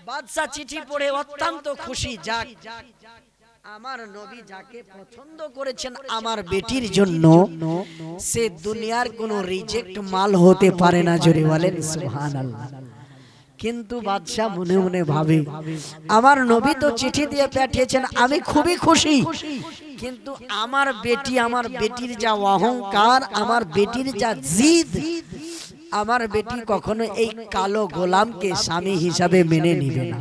বাদশা চিঠি পড়ে অত্যন্ত খুশি, যাক আমার নবী যাকে পছন্দ করেছেন আমার বেটির জন্য, সে দুনিয়ার কোনো রিজেক্ট মাল হতে পারে না। জোরে বলেন সুবহানাল্লাহ। কিন্তু বাদশা মনে মনে ভাবে, আমার নবী তো চিঠি দিয়ে পাঠিয়েছেন, আমি খুবই খুশি, কিন্তু আমার বেটি, আমার বেটির যা অহংকার, আমার বেটির যা জিদ, আমার বেটি কখনো এই কালো গোলামকে স্বামী হিসাবে মেনে নিবে না।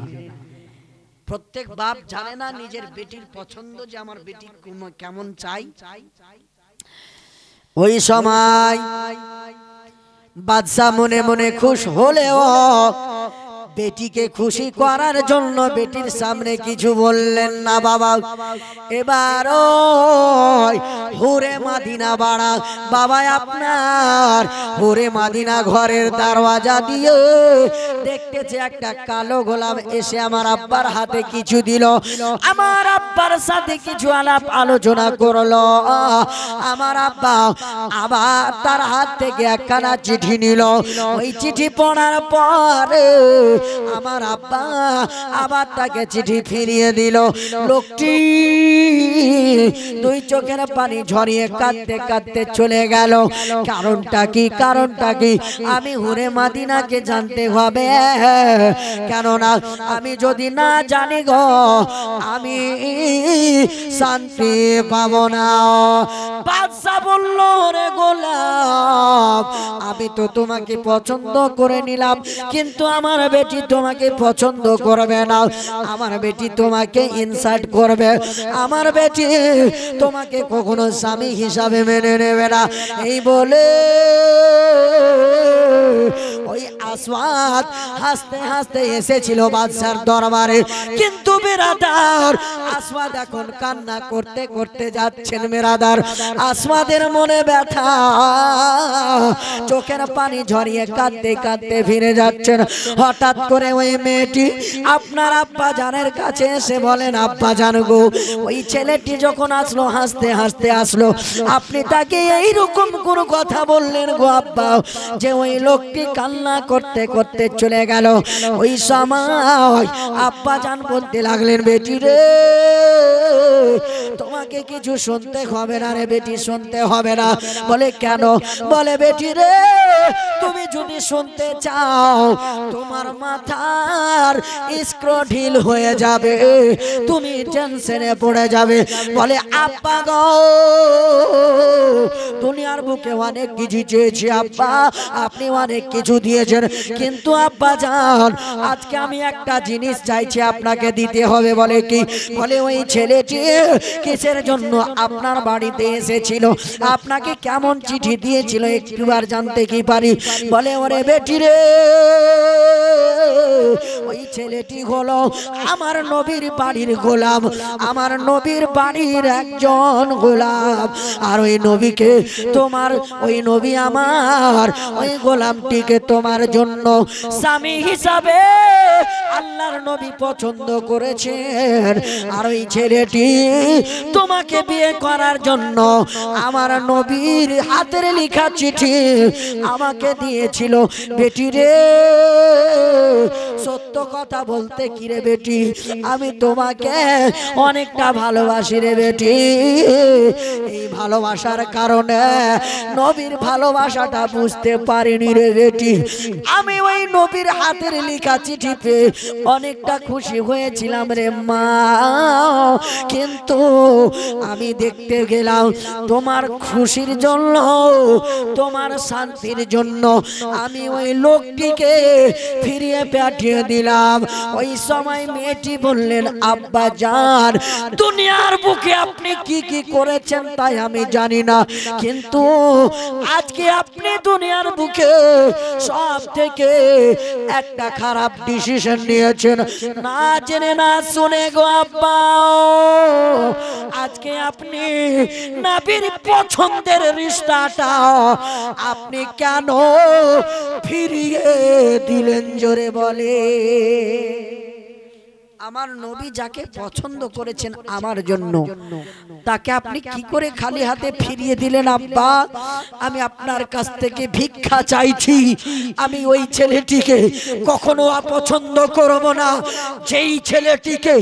প্রত্যেক বাপ জানে না নিজের বেটির পছন্দ, যে আমার বেটি কেমন চাই। ওই সময় বাদশা মনে মনে খুশ হলেও বেটিকে খুশি করার জন্য বেটির সামনে কিছু বললেন না। বাবা, এবার হুরে মাদিনা বাড়া, বাবা আপনার হুরে মাদিনা ঘরের দরওয়াজা দিয়ে দেখতেছে একটা কালো গোলাম এসে আমার আব্বার হাতে কিছু দিল, আমার আব্বার সাথে কিছু আলাপ আলোচনা করলো। আমার আব্বা আবার তার হাত থেকে একখানা চিঠি নিল। ওই চিঠি পড়ার পরে আমার আব্বা আবার তাকে চিঠি ফিরিয়ে দিল। লোকটি দুই চোখের পানি ঝরিয়ে কাঁদতে কাঁদতে চলে গেল। কারণটা কি? কারণটা কি? আমি হুরে মাদিনাকে জানতে হবে, কেননা আমি যদি না জানি গো আমি শান্তি পাবো না। বাদশা বলল, রে গোলাম, আমি তো তোমাকে পছন্দ করে নিলাম, কিন্তু আমার বেটি তোমাকে পছন্দ করবে না, আমার বেটি তোমাকে ইনসাল্ট করবে, আমার বেটি তোমাকে কখনো স্বামী হিসাবে মেনে নেবে না। এই বলে ওই আসওয়াদ হাসতে হাসতে এসেছিল বাদশার দরবারে, কিন্তু বিরাদার আসওয়াদ এখন কান্না করতে করতে যাচ্ছেন। বিরাদার আসওয়াদের মনে ব্যথা, চোখের পানি ঝরিয়ে কাঁদতে কাঁদতে ফিরে যাচ্ছেন। হঠাৎ করে ওই মেয়েটি আপনার আব্বা জানের কাছে এসে বলেন, আব্বা জান গো, ওই ছেলেটি যখন আসলো হাসতে হাসতে আসলো, আপনি তাকে এইরকম কোনো কথা বললেন গো আব্বা, যে ওই লোকটি কান্না করতে করতে চলে গেল। ওই সময় আব্বা জান বলতে লাগলেন, বেটি রে, তোমাকে কিছু শুনতে হবে না রে বেটি, শুনতে হবে না। বলে কেন? বলে বেটি রে, তুমি যদি শুনতে চাও তোমার মা মাথার স্ক্রোঢিল হয়ে যাবে, তুমি টেনশনে পড়ে যাবে। বলে আব্বা গো, দুনিয়ার বুকে অনেক কিছু চেয়েছি আব্বা, আপনি অনেক কিছু দিয়েছেন, কিন্তু আব্বা জান আজকে আমি একটা জিনিস চাইছি, আপনাকে দিতে হবে। বলে কি? বলে ওই ছেলেটি কিসের জন্য আপনার বাড়িতে এসেছিল, আপনাকে কেমন চিঠি দিয়েছিল একটুবার জানতে কি পারি? বলে ওরে বেটি রে, ওই ছেলেটি হলো আমার নবীর বাড়ির গোলাম, আমার নবীর বাড়ির একজন গোলাম। আর ওই নবীকে তোমার, ওই নবী আমার ওই গোলামটিকে তোমার জন্য স্বামী হিসাবে আল্লাহর নবী পছন্দ করেছেন। আর ওই ছেলেটি তোমাকে বিয়ে করার জন্য আমার নবীর হাতের লেখা চিঠি আমাকে দিয়েছিল। বেটি রে, সত্য কথা বলতে কি রে বেটি, আমি তোমাকে অনেকটা ভালোবাসি রে বেটি। এই ভালোবাসার কারণে নবীর ভালোবাসাটা বুঝতে পারিনি রে বেটি। আমি ওই নবীর হাতের লেখা চিঠি পেয়ে অনেকটা খুশি হয়েছিলাম রে মা, কিন্তু আমি দেখতে গেলাম তোমার খুশির জন্য, তোমার শান্তির জন্য আমি ওই লোকটিকে ফিরিয়ে পাঠিয়ে দিলাম। ওই সময় মেয়েটি বললেন আব্বা জান, দুনিয়ার বুকে আপনি কি কি করেছেন তাই আমি জানি না, কিন্তু আজকে আপনি দুনিয়ার বুকে সব থেকে একটা খারাপ ডিসিশন নিয়েছেন, না জেনে না শুনে গো আব্বা। আজকে আপনি নবীর পছন্দের রিশতাটা আপনি কেন ফিরিয়ে দিলেন? জোরে বলে। আমার নবী যাকে পছন্দ করেছেন আমার জন্য, তাকে আপনি কি করে খালি হাতে ফিরিয়ে দিলেন আব্বা? আমি আপনার কাছ থেকে ভিক্ষা চাইছি, আমি ওই ছেলেটিকে কখনো অপছন্দ করব না, যেই ছেলেটিকে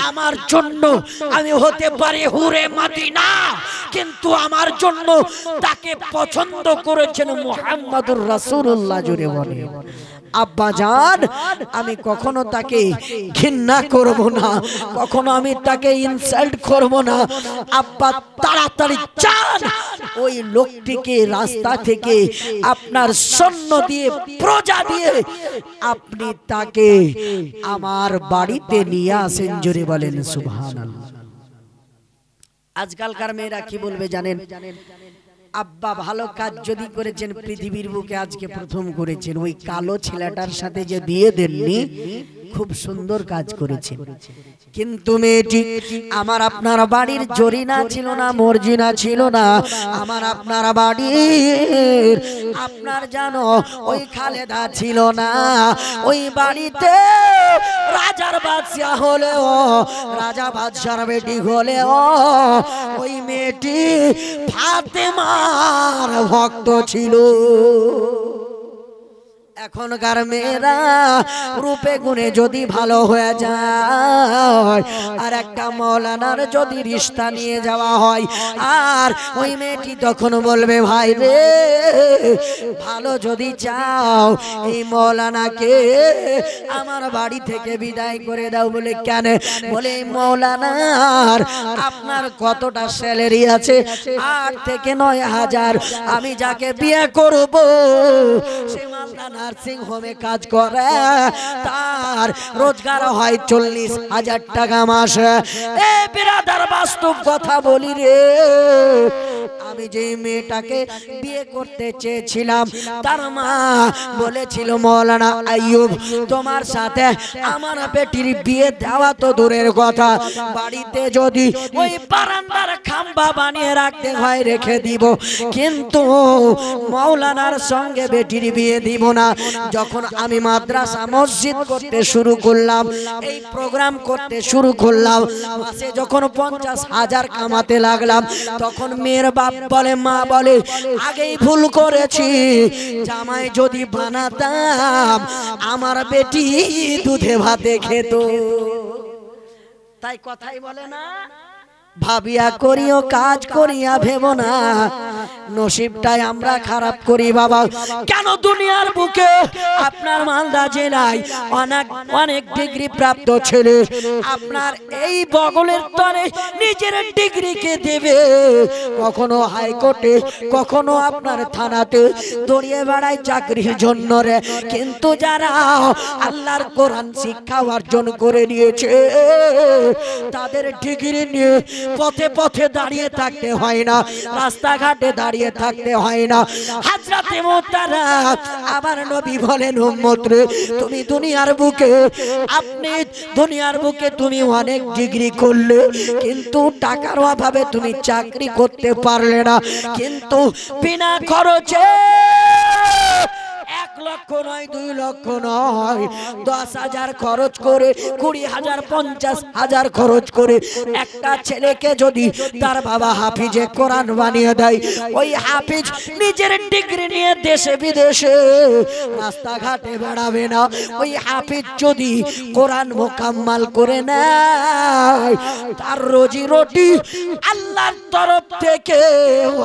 আমার জন্য আমি হতে পারি হুরে মদিনা, কিন্তু আমার জন্য তাকে পছন্দ করেছেন মুহাম্মদুর রাসূলুল্লাহ। জোরে বলে আব্বা জান, আমি কখনো তাকে ঘৃণা করব না, কখনো আমি তাকে ইনসাল্ট করব না। আব্বা তাড়াতাড়ি চান ওই লোকটিকে রাস্তা থেকে আপনার সৈন্য দিয়ে, প্রজা দিয়ে আপনি তাকে আমার বাড়িতে নিয়ে আসেন। জোরে বলেন সুবহানাল্লাহ। আজকালকার মেয়েরা কি বলবে জানেন? আব্বা ভালো কাজ যদি করেছেন পৃথিবীর বুকে আজকে প্রথম করেছেন, ওই কালো ছেলেটার সাথে যে বিয়ে দেননি, খুব সুন্দর কাজ করেছেন। কিন্তু মেয়েটি আমার আপনার বাড়ির জরিনা ছিল না, মর্জিনা ছিল না, আমার আপনার বাড়ির আপনার জানো ওই খালেদা ছিল না। ওই বাড়িতে রাজার বাদশা হলেও, রাজা বাদশার বেটি হলেও ওই মেয়েটি ফাতেমার ভক্ত ছিল। এখনকার মেয়েরা রূপে গুণে যদি ভালো হয়ে যায়, আর একটা মৌলানার যদি রিশতা নিয়ে যাওয়া হয়, আর ওই মেয়েটি তখন বলবে ভাই রে, ভালো যদি চাও এই মৌলানাকে আমার বাড়ি থেকে বিদায় করে দাও। বলে কেন? বলে এই মৌলানার আপনার কতটা স্যালারি আছে? 8 থেকে 9,000। আমি যাকে বিয়ে করব সে মালদা নার্সিং হোমে কাজ করে, তার রোজগার হয় 40,000 টাকা মাসে। এ বিরাদার বাস্তব কথা বলি রে, আমি যে মেয়েটাকে বিয়ে করতে চেয়েছিলাম তার মা বলেছিল মৌলানা আইয়ুব তোমার সাথে আমার বেটির বিয়ে দেওয়া তো দূরের কথা, বাড়িতে যদি ওই বারান্দার খাম্বা বানিয়ে রাখতে হয় রেখে দিব, কিন্তু মৌলানার সঙ্গে বেটির বিয়ে দিব না। যখন আমি মাদ্রাসা মসজিদ করতে শুরু করলাম, এই প্রোগ্রাম করতে শুরু করলাম, মাসে যখন 50,000 কামাতে লাগলাম, তখন মেয়ের বাপ বলে, মা বলে আগেই ভুল করেছি, জামাই যদি বানাতাম আমার বেটি দুধে ভাতে খেত। তাই কথাই বলে না, ভাবিয়া করিও কাজ করিয়া ভেবো না নসিবটাই আমরা খারাপ করি বাবা। কেন দুনিয়ার বুকে আপনার মালদা জেলায় অনেক ডিগ্রি প্রাপ্ত ছেলে আপনার এই বগলের তরে নিজের ডিগ্রিকে দেবে, কখনো হাইকোর্টে কখনো আপনার থানাতে দৌড়িয়ে বেড়ায় চাকরির জন্য রে। কিন্তু যারা আল্লাহর কোরআন শিক্ষা অর্জন করে নিয়েছে তাদের ডিগ্রি নিয়ে পথে পথে দাঁড়িয়ে থাকতে হয় না, রাস্তাঘাটে দাঁড়িয়ে থাকতে হয় না। হযরতে মুহতারাম আমার নবী বলেন উম্মত রে তুমি দুনিয়ার বুকে তুমি অনেক ডিগ্রি করলে কিন্তু টাকার অভাবে তুমি চাকরি করতে পারলে না, কিন্তু বিনা খরচে 1 লক্ষ নয় 2 লক্ষ নয় 10,000 খরচ করে 20,000 50,000 খরচ করে একটা ছেলেকে যদি তার বাবা হাফিজে কোরআন বানিয়ে দেয়, ওই হাফিজ নিজের ডিগ্রি নিয়ে দেশে বিদেশে রাস্তাঘাটে বেড়াবে না। ওই হাফিজ যদি কোরআন মোকাম্মাল করে নেয় তার রোজি রুটি আল্লাহর তরফ থেকে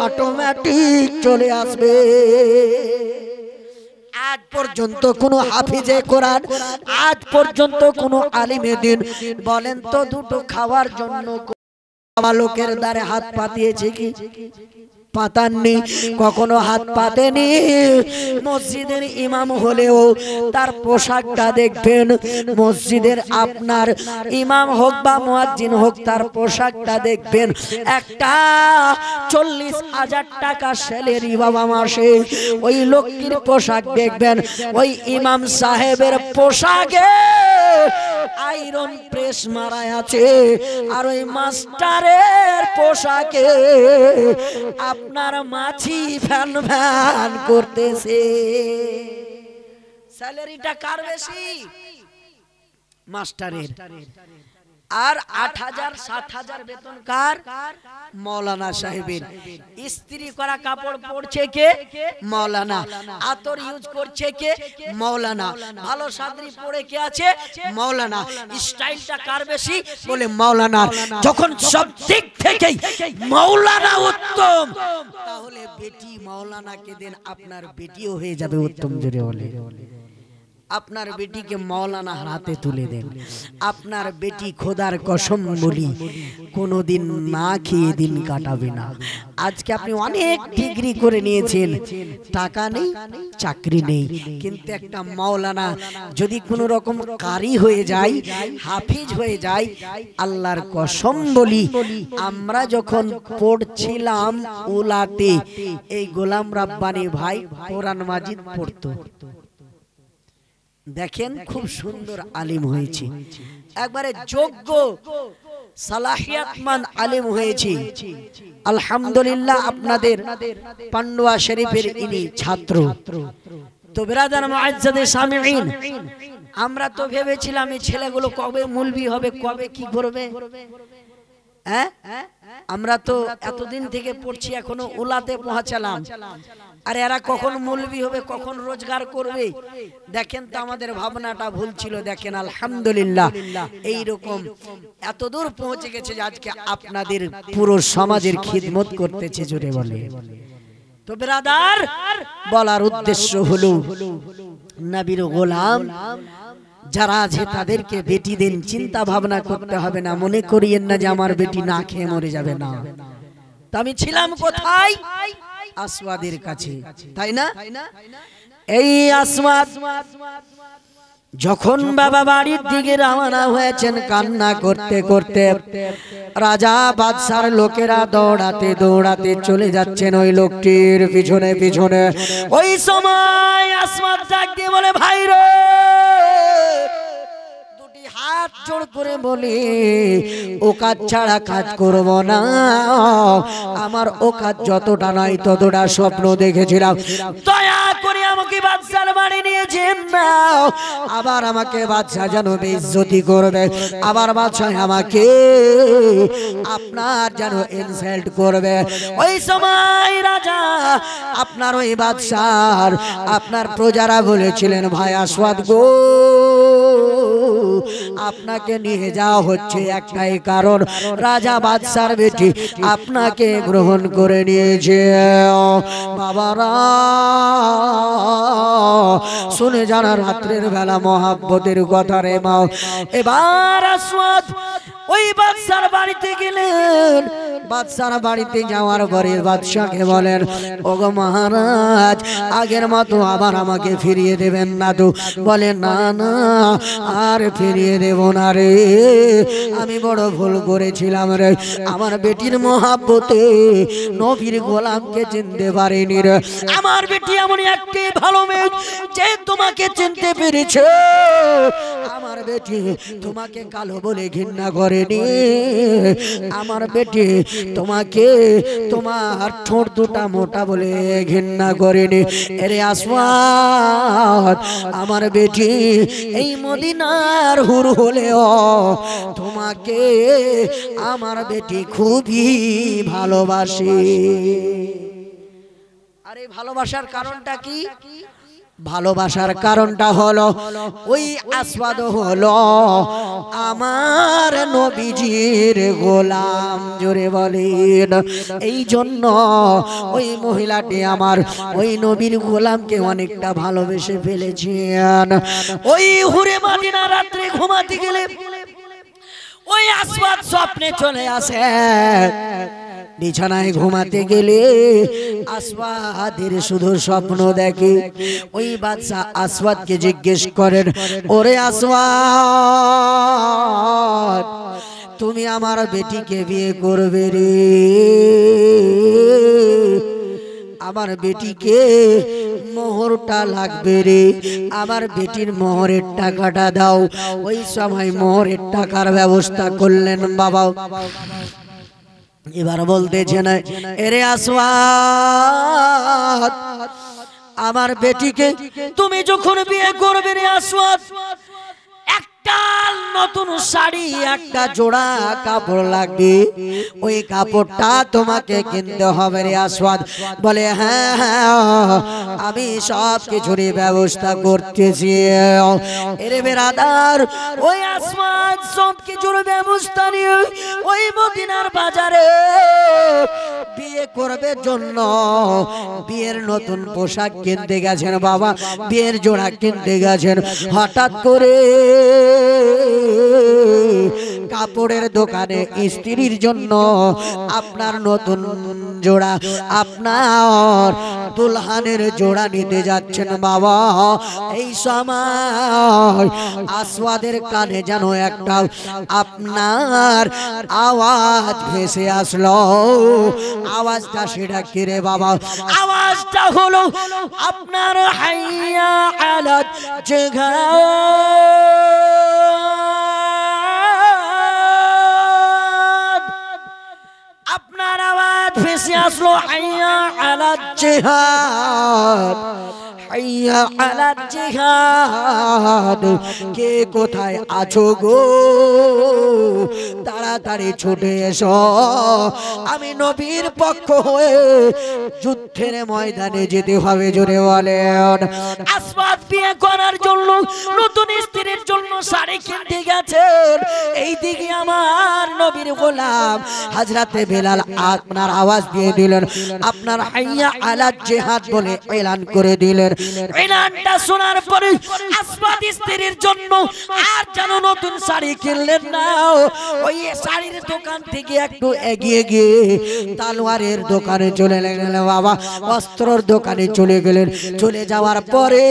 অটোমেটিক চলে আসবে। আজ পর্যন্ত কোন হাফিজে কোরআন, আজ পর্যন্ত কোন আলিমে দ্বীন বলেন তো দুটো খাওয়ার জন্য লোকের দ্বারে হাত পাতিয়েছে কি? পাতাননি, কখনো হাত পাতেনি। মসজিদের ইমাম হলেও তার পোশাকটা দেখবেন, মসজিদের আপনার ইমাম হোক বা মুয়াজ্জিন হোক তার পোশাকটা দেখবেন একটা 40,000 টাকা স্যালারি বাবা মাসে। ওই লোকটির পোশাক দেখবেন, ওই ইমাম সাহেবের পোশাকে আয়রন প্রেস মারা আছে, আর ওই মাস্টারের পোশাকে আপনার মাছি ফ্যান ফ্যান করতেছে। স্যালারিটা কার বেশি? মাস্টারের। আর 8,000 7,000 বেতন কার? মৌলানা সাহেবের। ইস্ত্রি করা কাপড় পরছে কে? মৌলানা। আতর ইউজ করছে কে? মৌলানা। ভালো সাদরি পরে কে আছে? মৌলানা। স্টাইলটা কার বেশি? বলে মৌলানা। যখন সব দিক থেকেই মৌলানা উত্তম, তাহলে বেটি মৌলানাকে দেন, আপনার বেটিও হয়ে যাবে উত্তম। জোরে বলে আপনার বেটিকে মৌলানা হাতে তুলে দেন। আপনার বেটি খোদার কসম বলি কোনোদিন না খেয়ে দিন কাটাবে না। আজকে আপনি অনেক ডিগ্রি করে নিয়েছেন, টাকা নেই, চাকরি নেই, কিন্তু একটা মৌলানা যদি কোনো রকম কারি হয়ে যায়, হাফিজ হয়ে যায়, আল্লাহর কসম বলি আমরা যখন পড়ছিলাম উলাতে, এই গোলাম রাব্বানি ভাই কোরআন মাজিদ পড়তো। দেখেন খুব সুন্দর আলিম হয়েছে, একবারে যোগ্য সালাহিয়াতমান আলিম হয়েছে। আলহামদুলিল্লাহ আপনাদের পান্ডুয়া শরীফের ইনি ছাত্র। তো বিরাদার মুআজ্জাদে সামিঈন, আমরা তো ভেবেছিলাম এই ছেলেগুলো কবে মুলবি হবে, কবে কি করবে। হ্যাঁ, আমরা তো এতদিন থেকে পড়ছি, এখনো উলাতে পৌঁছালাম, আর এরা কখন মুলবি হবে, কখন রোজগার করবে। দেখেন তো আমাদের ভাবনাটা ভুল ছিল। দেখেন আলহামদুলিল্লাহ এইরকম এত দূর পৌঁছে গেছে যে আজকে আপনাদের পুরো সমাজের খিদমত করতেছে। জোরে বলে। তো বিরাদার বলার উদ্দেশ্য হলো নবীর গোলাম যারা আছে তাদেরকে বেটি দেন, চিন্তা ভাবনা করতে হবে না। মনে করিয়েন না যে আমার বেটি না খেয়ে মরে যাবে না। তো আমি ছিলাম কোথায়? আসওয়াদের কাছে, তাই না? এই আসওয়াদ যখন বাবা বাড়ির দিকে রওনা হয়েছেন কান্না করতে করতে, রাজা বাদশার লোকেরা দৌড়াতে দৌড়াতে চলে যাচ্ছেন ওই লোকটির পিছনে পিছনে। ওই সময় আসওয়াদ ডাক দিয়ে বলে, ভাই রে, হাত জোড় করে বলি ও কাজ ছাড়া কাজ করব না। আমার ও কাজ যতটা নাই ততটা স্বপ্ন দেখেছিলাম, দয়া করে আমাকে বাদশার বাড়ি নিয়ে যেন না। আবার আমাকে বাদশা যেন বেইজ্জতি করবে, আবার বাদশা আমাকে আপনার যেন ইনসাল্ট করবে। ওই সময় রাজা আপনার ওই বাদশার আপনার প্রজারা বলেছিলেন, ভাই আসওয়াদ গো, আপনাকে নিয়ে যাওয়া হচ্ছে একটাই কারণ, রাজা বাদশার বেটি আপনাকে গ্রহণ করে নিয়েছে। বাবারা শুনে যারা রাত্রের বেলা মহাব্বতের কথা রে মা। এবার আসওয়াদ ওই বাদশার বাড়িতে গেলেন। বাদশার বাড়িতে যাওয়ার পরে বাদশাকে বলেন, ওগো মহারাজ, আগের মতো আবার আমাকে ফিরিয়ে দেবেন না তো? বলে, না না, আর ফিরিয়ে দেব না রে, আমি বড় ভুল করেছিলাম রে। আমার বেটির মহাব্বতে নবীর গোলামকে চিনতে পারিনি রে। আমার বেটি এমন একটি ভালো মেয়ে যে তোমাকে চিনতে পেরেছে। আমার বেটি তোমাকে কালো বলে ঘৃণা করেনি। আমার বেটি তোমাকে তোমার ঠোঁট দুটা মোটা বলে ঘৃণা করেনি। এরে আসওয়াদ, আমার বেটি এই মদিনার হুর হলেও তোমাকে আমার বেটি খুবই ভালোবাসে। আরে ভালোবাসার কারণটা কি? ভালোবাসার কারণটা হলো ওই আসওয়াদ হলো আমার নবীজির গোলাম। জোরে বলেন। এই জন্য ওই মহিলাটি আমার ওই নবীর গোলামকে অনেকটা ভালোবেসে ফেলেছেন। ওই হুরে মদিনা রাত্রে ঘুমাতে গেলে ওই আসওয়াদ স্বপ্নে চলে আসে। বিছানায় ঘুমাতে গেলে আসওয়াদের শুধু স্বপ্ন দেখে। ওই বাদশা আসওয়াদকে জিজ্ঞেস করেন, ওরে আসওয়াদ, তুমি আমার বেটিকে বিয়ে করবে রে? আমার বেটিকে মোহরটা লাগবে রে, আমার বেটির মোহরের টাকাটা দাও। ওই সময় মোহরের টাকার ব্যবস্থা করলেন বাবা। এবার বলতেছে না, এরে আসওয়াদ, আমার বেটিকে তুমি যখন বিয়ে করবে রে আসওয়াদ, একটা নতুন শাড়ি, একটা জোড়া কাপড় লাগবে। ওই কাপড়টা তোমাকে কিনতে হবে রে আসওয়াদ। বলে, হ্যাঁ হ্যাঁ, আমি সব কিছুর ব্যবস্থা করতেছি। এরে বেরাদার, ওই আসওয়াদ সব কিছুর ব্যবস্থা নিয়ে ওই মদিনার বাজারে বিয়ে করবে জন্য বিয়ের নতুন পোশাক কিনতে গেছেন বাবা, বিয়ের জোড়া কিনতে গেছেন। হঠাৎ করে কাপড়ের দোকানে স্ত্রীর জন্য আপনার নতুন জোড়া, আপনার দুলহানের জোড়া নিতে যাচ্ছেন বাবা। এই সময় আসওয়াদের কানে যেন একটা আপনার আওয়াজ ভেসে আসলো। আওয়াজটা সেটা কি রে বাবা? আওয়াজটা হলো আপনার হাইয়া আলাল জিহাদ। আপনার আওয়াজ ভেসে আসলো, হাইয়া আলাল জিহাদ, হাইয়া আলাল জিহাদ। কে কোথায় আছো গো, তাড়াতাড়ি ছুটে এসো, আমি নবীর পক্ষ হয়ে যুদ্ধের ময়দানে যেতে হবে। জোরে বলেন। আসওয়াদ বিয়ে করার জন্য নতুন স্ত্রীর জন্য শাড়ি কিনতে গেছেন। এইদিকে আমার নবীর গোলাম হযরতে বেলাল আপনার আওয়াজ দিয়ে দিলেন, আপনার হাইয়া আলাল জিহাদ বলে এলান করে দিলেন। এলানটা শোনার পরে আসওয়াদ স্ত্রীর জন্য আর যেন নতুন শাড়ি কিনলেন না, ওই শাড়ির দোকান থেকে একটু এগিয়ে গিয়ে তালোয়ারের দোকানে চলে গেলেন বাবা, অস্ত্রর দোকানে চলে গেলেন। চলে যাওয়ার পরে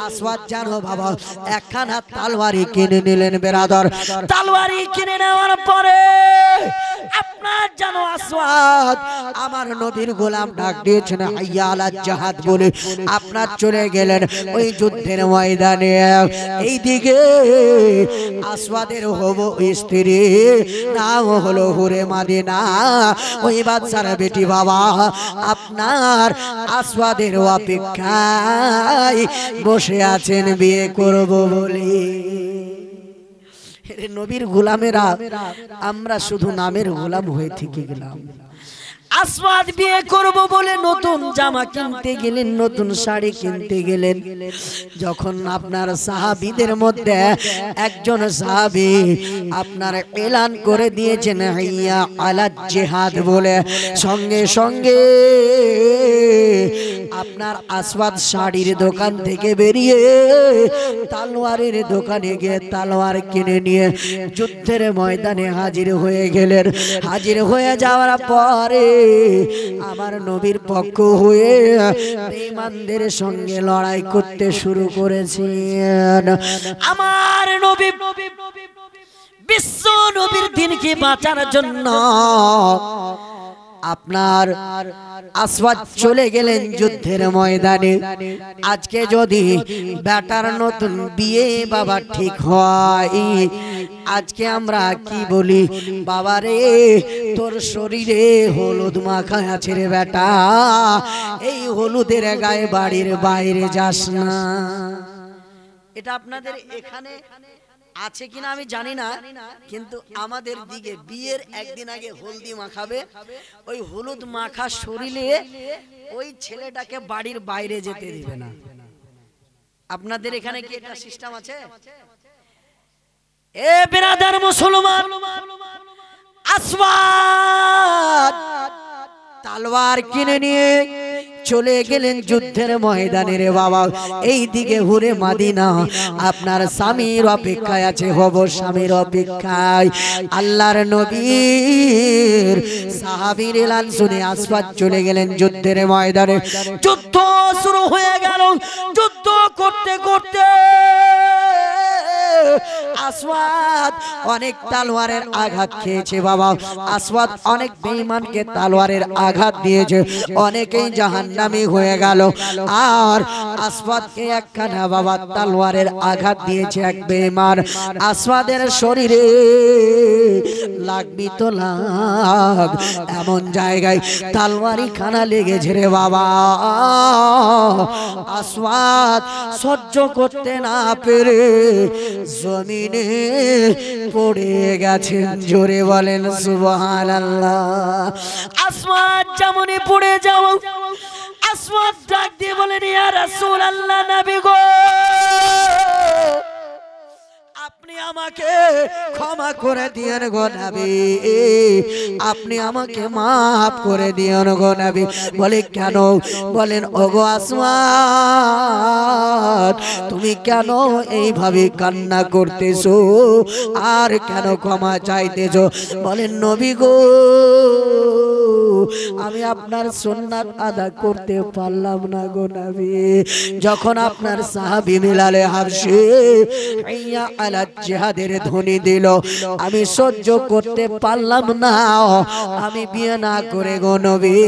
আসওয়াদ জানো বাবা একখানা তালোয়ারি কিনে নিলেন বেরাদর। তালোয়ারি কিনে নেওয়ার পরে আপনার জানো আসওয়াদ আমার নবীর গোলাম ডাক দিয়েছেন হাইয়া আলাল জিহাদ বলে, আপনার চলে গেলেন ওই যুদ্ধের ময়দানে। এইদিকে আসওয়াদের হবু স্ত্রী নাম হলো হুরে মদিনা, ওই বাদশার বেটি বাবা আপনার আসওয়াদের অপেক্ষায় বসে আছেন বিয়ে করব বলে। নবীর গোলামেরা আমরা শুধু নামের গোলাম হয়ে থেকে গেলাম। আসওয়াদ বিয়ে করব বলে নতুন জামা কিনতে গেলেন, নতুন শাড়ি কিনতে গেলেন। যখন আপনার সাহাবীদের মধ্যে একজন সাহাবী আপনার এলান করে দিয়েছেন হাইয়া আলা জিহাদ বলে, সঙ্গে সঙ্গে আপনার আসওয়াদ শাড়ির দোকান থেকে বেরিয়ে তলোয়ারের দোকানে গিয়ে তলোয়ার কিনে নিয়ে যুদ্ধের ময়দানে হাজির হয়ে গেলেন। হাজির হয়ে যাওয়ার পরে আমার নবীর পক্ষ হয়ে বেঈমানদের সঙ্গে লড়াই করতে শুরু করেছেন। আমার নবী বিশ্ব নবীর দিনকে বাঁচার জন্য আপনার আসওয়াদ চলে গেলেন যুদ্ধের ময়দানে। আজকে যদি বেটার নতুন বিয়ে বাবা ঠিক হয়, আজকে আমরা কি বলি, বাবা রে তোর শরীরে হলুদ মাখা আছে রে বেটা, এই হলুদের গায়ে বাড়ির বাইরে যাস না। এটা আপনাদের এখানে আছে কিনা আমি জানি না, কিন্তু আমাদের দিকে বিয়ের একদিন আগে হলদি মাখাবে, ওই হলুদ মাখা শরীরে ওই ছেলেটাকে বাড়ির বাইরে যেতে দিবে না। আপনাদের এখানে কি এটা সিস্টেম আছে? এ বিরাদার মুসলমান, আসওয়াদ তলোয়ার কিনে নিয়ে চলে গেলেন যুদ্ধের ময়দানে রে বাবা। এই দিকে ঘুরে মদিনা আপনার স্বামীর অপেক্ষায় আছে, হব স্বামীর অপেক্ষায়। আল্লাহর নবীর সাহাবীর এলান শুনে আসওয়াদ চলে গেলেন যুদ্ধের ময়দানে। যুদ্ধ শুরু হয়ে গেল। যুদ্ধ করতে করতে আসওয়াদ অনেক তলোয়ারের আঘাত খেয়েছে বাবা। আসওয়াদ অনেক বেঈমানকে তলোয়ারের আঘাত দিয়েছে, অনেকেই জাহান্নামী হয়ে গেল। আর আসওয়াদকে একখানা বাবা তলোয়ারের আঘাত দিয়েছে এক বেঈমান। আসওয়াদের শরীরে লাগবি তো লাগ, এমন জায়গায় তলোয়ারি খানা লেগেছে রে বাবা। আসওয়াদ সহ্য করতে না পেরে জমিনে পড়ে গেছেন। জোরে বলেন সুবহানাল্লাহ। আসওয়াদ যেমনই পড়ে যাও, আসওয়াদ ডাক দিয়ে বলেন ইয়া রাসূলুল্লাহ, নবী গো আপনি আমাকে ক্ষমা করে দিয়েন গো নবী, আপনি আমাকে মাফ করে দিয়েন গো নবী। বলে কেন? বলেন ওগো আসওয়াদ তুমি কেন এইভাবে কান্না করতেছো আর কেন ক্ষমা চাইতেছো? বলেন নবী গো আমি আপনার সুন্নাত আদা করতে পারলাম না গো নবী। যখন আপনার সাহাবী বিলাল হাবশী হাইয়া আলা জিহাদের ধ্বনি দিল, আমি সহ্য করতে পারলাম না, আমি বিয়ে না করে গো নবী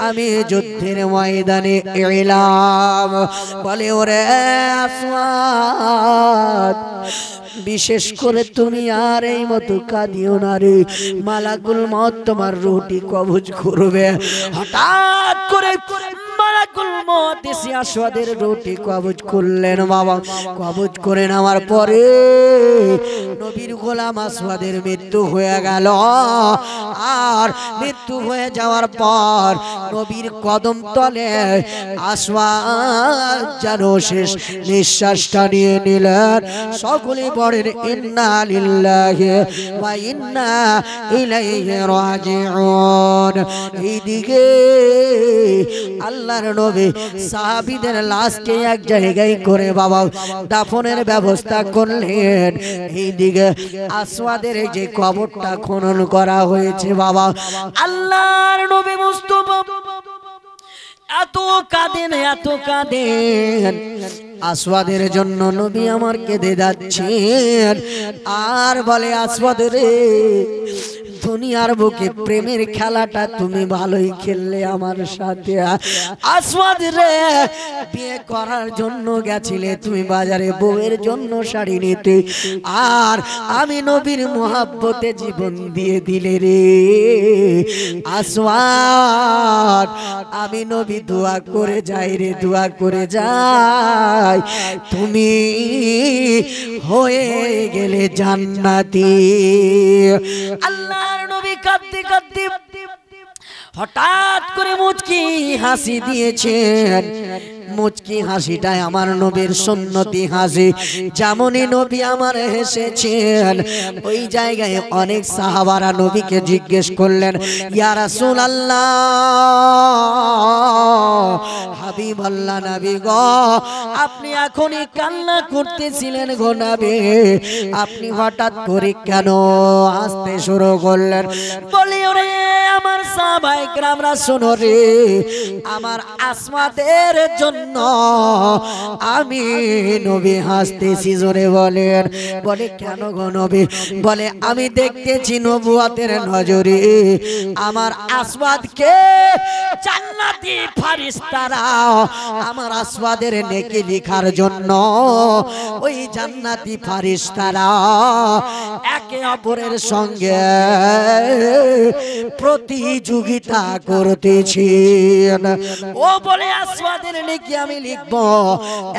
আমি যুদ্ধের ময়দানে এলাম। বলে ওরে আসওয়াদ বিশেষ করে তুমি আর এই মতো কাঁদিও না রে, মালাকুল মউত তোমার রুটি কবজ করবে। হঠাৎ করে মালাকুল মউত এসে আসওয়াদের রুটি কবজ করলেন বাবা। কবজ করে নেওয়ার পরে নবীর গোলাম আসওয়াদের মৃত্যু হয়ে গেল। আর মৃত্যু হয়ে যাওয়ার পর নবীর কদম তলে আসওয়াদ যেন শেষ নিঃশ্বাসটা নিয়ে নিলেন। সকলে পড়েন ইন্না লিল্লাহি ওয়া ইন্না ইলাইহি রাজিউন। এইদিকে আল্লাহর নবী সাহাবীদের লাশকে এক জায়গায় করে বাবা দাফনের ব্যবস্থা করলেন। এইদিকে আসওয়াদের যে কবরটা খনন করা হয়েছে বাবা, আল্লাহর নবী মুস্তাফা এত কাঁদেন এত কাঁদেন, আসওয়াদের জন্য নবী আমার কেঁদে যাচ্ছেন। আর বলে আসওয়াদ রে দুনিয়ার বুকে প্রেমের খেলাটা তুমি ভালোই খেললে আমার সাথে। আসওয়াদ রে বিয়ে করার জন্য গেছিলে তুমি বাজারে বউয়ের জন্য শাড়ি নিতে, আর আমি নবীর মোহাব্বতে জীবন দিয়ে দিলে রে আসওয়াদ। আমি নবী দোয়া করে যাই রে, দোয়া করে যাই তুমি হয়ে গেলে জান্নাতি। আল্লাহর নবী কাঁদতে কাঁদতে হঠাৎ করে মুচকি হাসি দিয়েছেন। মুচকি হাসিটাই আমার নবীর সুন্নতি হাসি। যেমনই নবী আমার হেসেছেন, ওই জায়গায় অনেক সাহাবারা নবীকে জিজ্ঞেস করলেন, ইয়া রাসূলুল্লাহ, হাবিবাল্লাহ, নবী গো, আপনি এখনই কান্না করতেছিলেন গো নবী, আপনি হঠাৎ করে কেন হাসতে শুরু করলেন? বলি, ওরে আমার সাহাবায়ে কেরামরা শোনো রে, আমার আসমাদের জন্য আমি নবী হাসতেছি। জোরে বলেন। বলে কেন গো নবী? বলে আমি দেখতেছি নবুয়তের নজরে আমার আসওয়াদকে জান্নাতি ফেরেশতারা আমার আসওয়াদের নেকি লেখার জন্য ওই জান্নাতি ফেরেশতারা একে অপরের সঙ্গে প্রতিযোগিতা করতেছেন। ও বলে আসওয়াদের নেকি আমি লিখবো,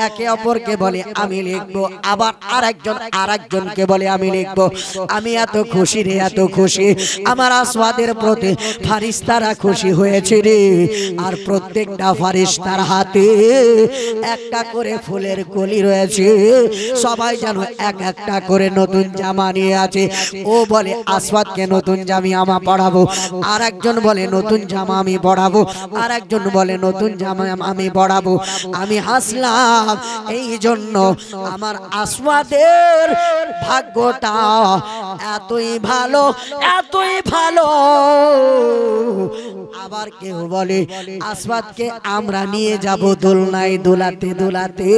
একে অপরকে বলে আমি লিখবো, আবার আরেকজনকে বলে আমি লিখবো। আমি এত খুশি রে, এত খুশি, আমার আসওয়াদের প্রতি ফেরেশতারা খুশি হয়েছে রে। আর প্রত্যেকটা ফেরেশতার হাতে একটা করে ফুলের কলি রয়েছে, সবাই যেন এক একটা করে নতুন জামা নিয়ে আছে। ও বলে আসওয়াদকে নতুন জামা পরাবো, আর একজন বলে নতুন জামা আমি পরাবো, আর একজন বলে নতুন জামা আমি পরাবো। আমি হাসলাম এই জন্য আমার আসওয়াদের ভাগ্যটা এতই ভালো, এতই ভালো। আবার কেউ বলে আসওয়াদকে আমরা নিয়ে যাব দোলনায় দোলাতে দোলাতে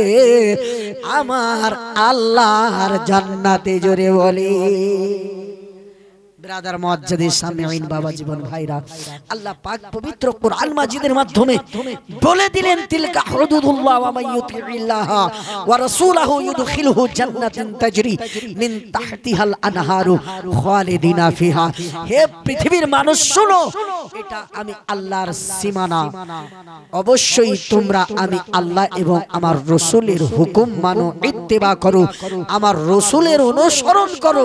আমার আল্লাহর জান্নাতে। জোরে বলে। ব্রাদার মুআজ্জিদিন সামিঈন বাবা জীবন ভাইরা, আল্লাহ পাক পবিত্র কোরআন মাজিদের মাধ্যমে বলে দিলেন, তিলকা হুদুদুল্লাহ ওয়া মান ইউতিইল্লাহ ওয়া রাসূলহু ইউদখিলহু জান্নাতিন তাজরি মিন তাহতিহাল আনহারু খালিদিনা ফিহা। হে পৃথিবীর মানুষ শোনো, এটা আমি আল্লাহর সীমানা। অবশ্যই তোমরা আমি আল্লাহ এবং আমার রাসূলের হুকুম মানো, ইত্তেবা করো, আমার রাসূলের অনুসরণ করো।